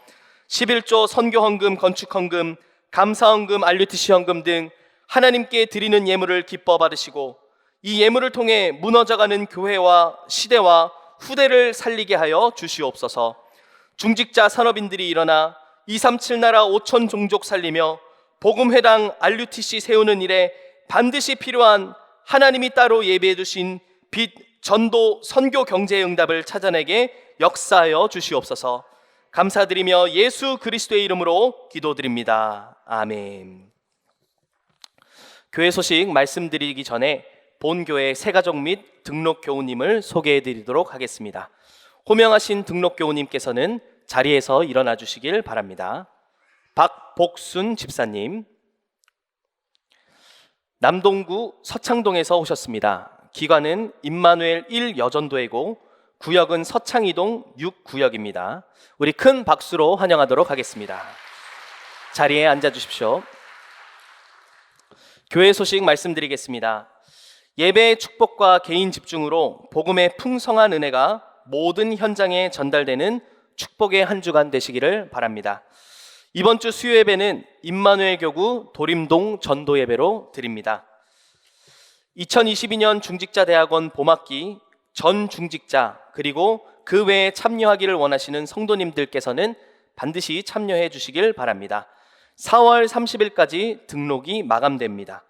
11조 선교헌금, 건축헌금, 감사헌금, RUTC 헌금 등 하나님께 드리는 예물을 기뻐 받으시고 이 예물을 통해 무너져가는 교회와 시대와 후대를 살리게 하여 주시옵소서. 중직자 산업인들이 일어나 237 나라 5천 종족 살리며 복음회당 RUTC 세우는 일에 반드시 필요한 하나님이 따로 예비해 두신 빛, 전도, 선교 경제의 응답을 찾아내게 역사하여 주시옵소서. 감사드리며 예수 그리스도의 이름으로 기도드립니다. 아멘. 교회 소식 말씀드리기 전에 본교회 새가족 및 등록교우님을 소개해 드리도록 하겠습니다. 호명하신 등록교우님께서는 자리에서 일어나 주시길 바랍니다. 박복순 집사님, 남동구 서창동에서 오셨습니다. 기관은 임마누엘 1여전도회고 구역은 서창이동 6구역입니다. 우리 큰 박수로 환영하도록 하겠습니다. 자리에 앉아 주십시오. 교회 소식 말씀드리겠습니다. 예배의 축복과 개인 집중으로 복음의 풍성한 은혜가 모든 현장에 전달되는 축복의 한 주간 되시기를 바랍니다. 이번 주 수요 예배는 임마누엘 교구 도림동 전도 예배로 드립니다. 2022년 중직자 대학원 봄학기 전 중직자 그리고 그 외에 참여하기를 원하시는 성도님들께서는 반드시 참여해 주시길 바랍니다. 4월 30일까지 등록이 마감됩니다.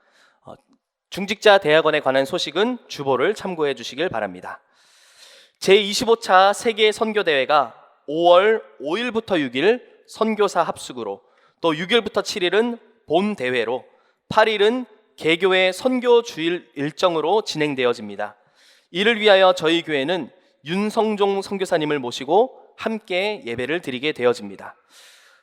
중직자 대학원에 관한 소식은 주보를 참고해 주시길 바랍니다. 제25차 세계 선교대회가 5월 5일부터 6일 선교사 합숙으로, 또 6일부터 7일은 본 대회로, 8일은 개교회 선교 주일 일정으로 진행되어집니다. 이를 위하여 저희 교회는 윤성종 선교사님을 모시고 함께 예배를 드리게 되어집니다.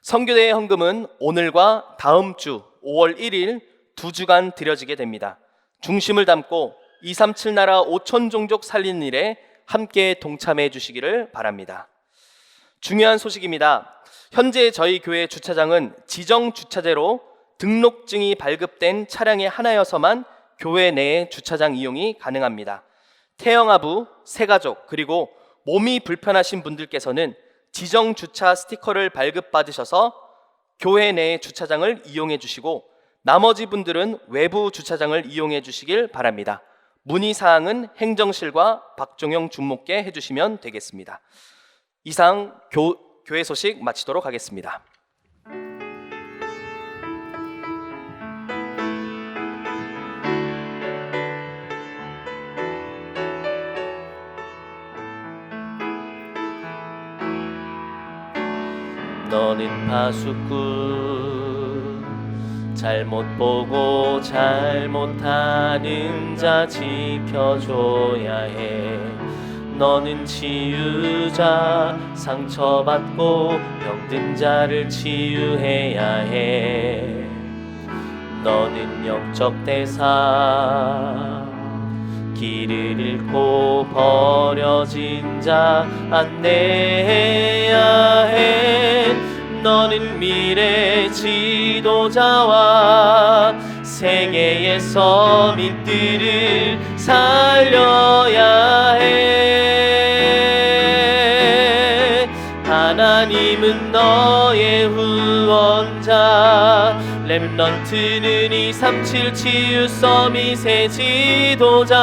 선교대회 헌금은 오늘과 다음 주 5월 1일 2주간 드려지게 됩니다. 중심을 담고 237 나라 5천 종족 살리는 일에 함께 동참해 주시기를 바랍니다. 중요한 소식입니다. 현재 저희 교회 주차장은 지정 주차제로 등록증이 발급된 차량이 하나여서만 교회 내에 주차장 이용이 가능합니다. 태영아부, 새가족, 그리고 몸이 불편하신 분들께서는 지정 주차 스티커를 발급받으셔서 교회 내의 주차장을 이용해 주시고, 나머지 분들은 외부 주차장을 이용해 주시길 바랍니다. 문의사항은 행정실과 박종영 주목께 해주시면 되겠습니다. 이상 교회 소식 마치도록 하겠습니다. 너는 파수꾼, 잘못 보고 잘못하는 자 지켜줘야 해. 너는 치유자, 상처받고 병든 자를 치유해야 해. 너는 영적 대사, 길을 잃고 버려진 자 안내해야 해. 너는 미래 지도자와 세계의 서민들을 살려야 해. 하나님은 너의 후원자, 렘넌트는 237 치유 서밋의 지도자.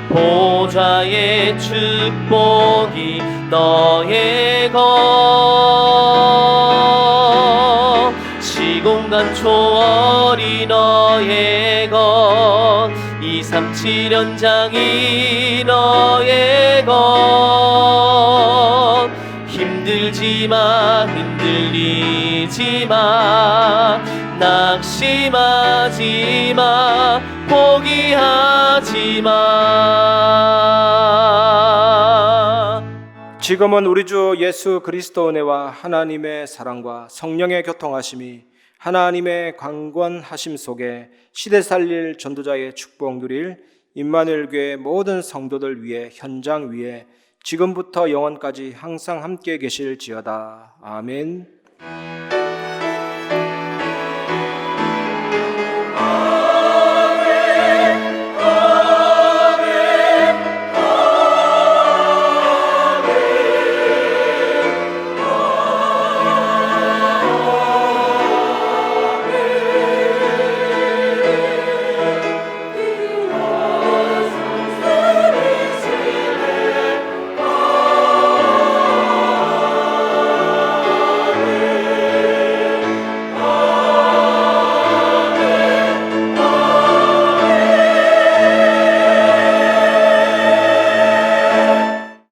보좌의 축복이 너의 것, 시공간 초월이 너의 것, 237 현장이 너의 것. 힘들지마, 흔들리지마, 낙심하지마, 포기하지마. 지금은 우리 주 예수 그리스도 은혜와 하나님의 사랑과 성령의 교통하심이 하나님의 강권하심 속에 시대 살릴 전도자의 축복 누릴 임마누엘 교회 모든 성도들 위해 현장 위에 지금부터 영원까지 항상 함께 계실지어다. 아멘.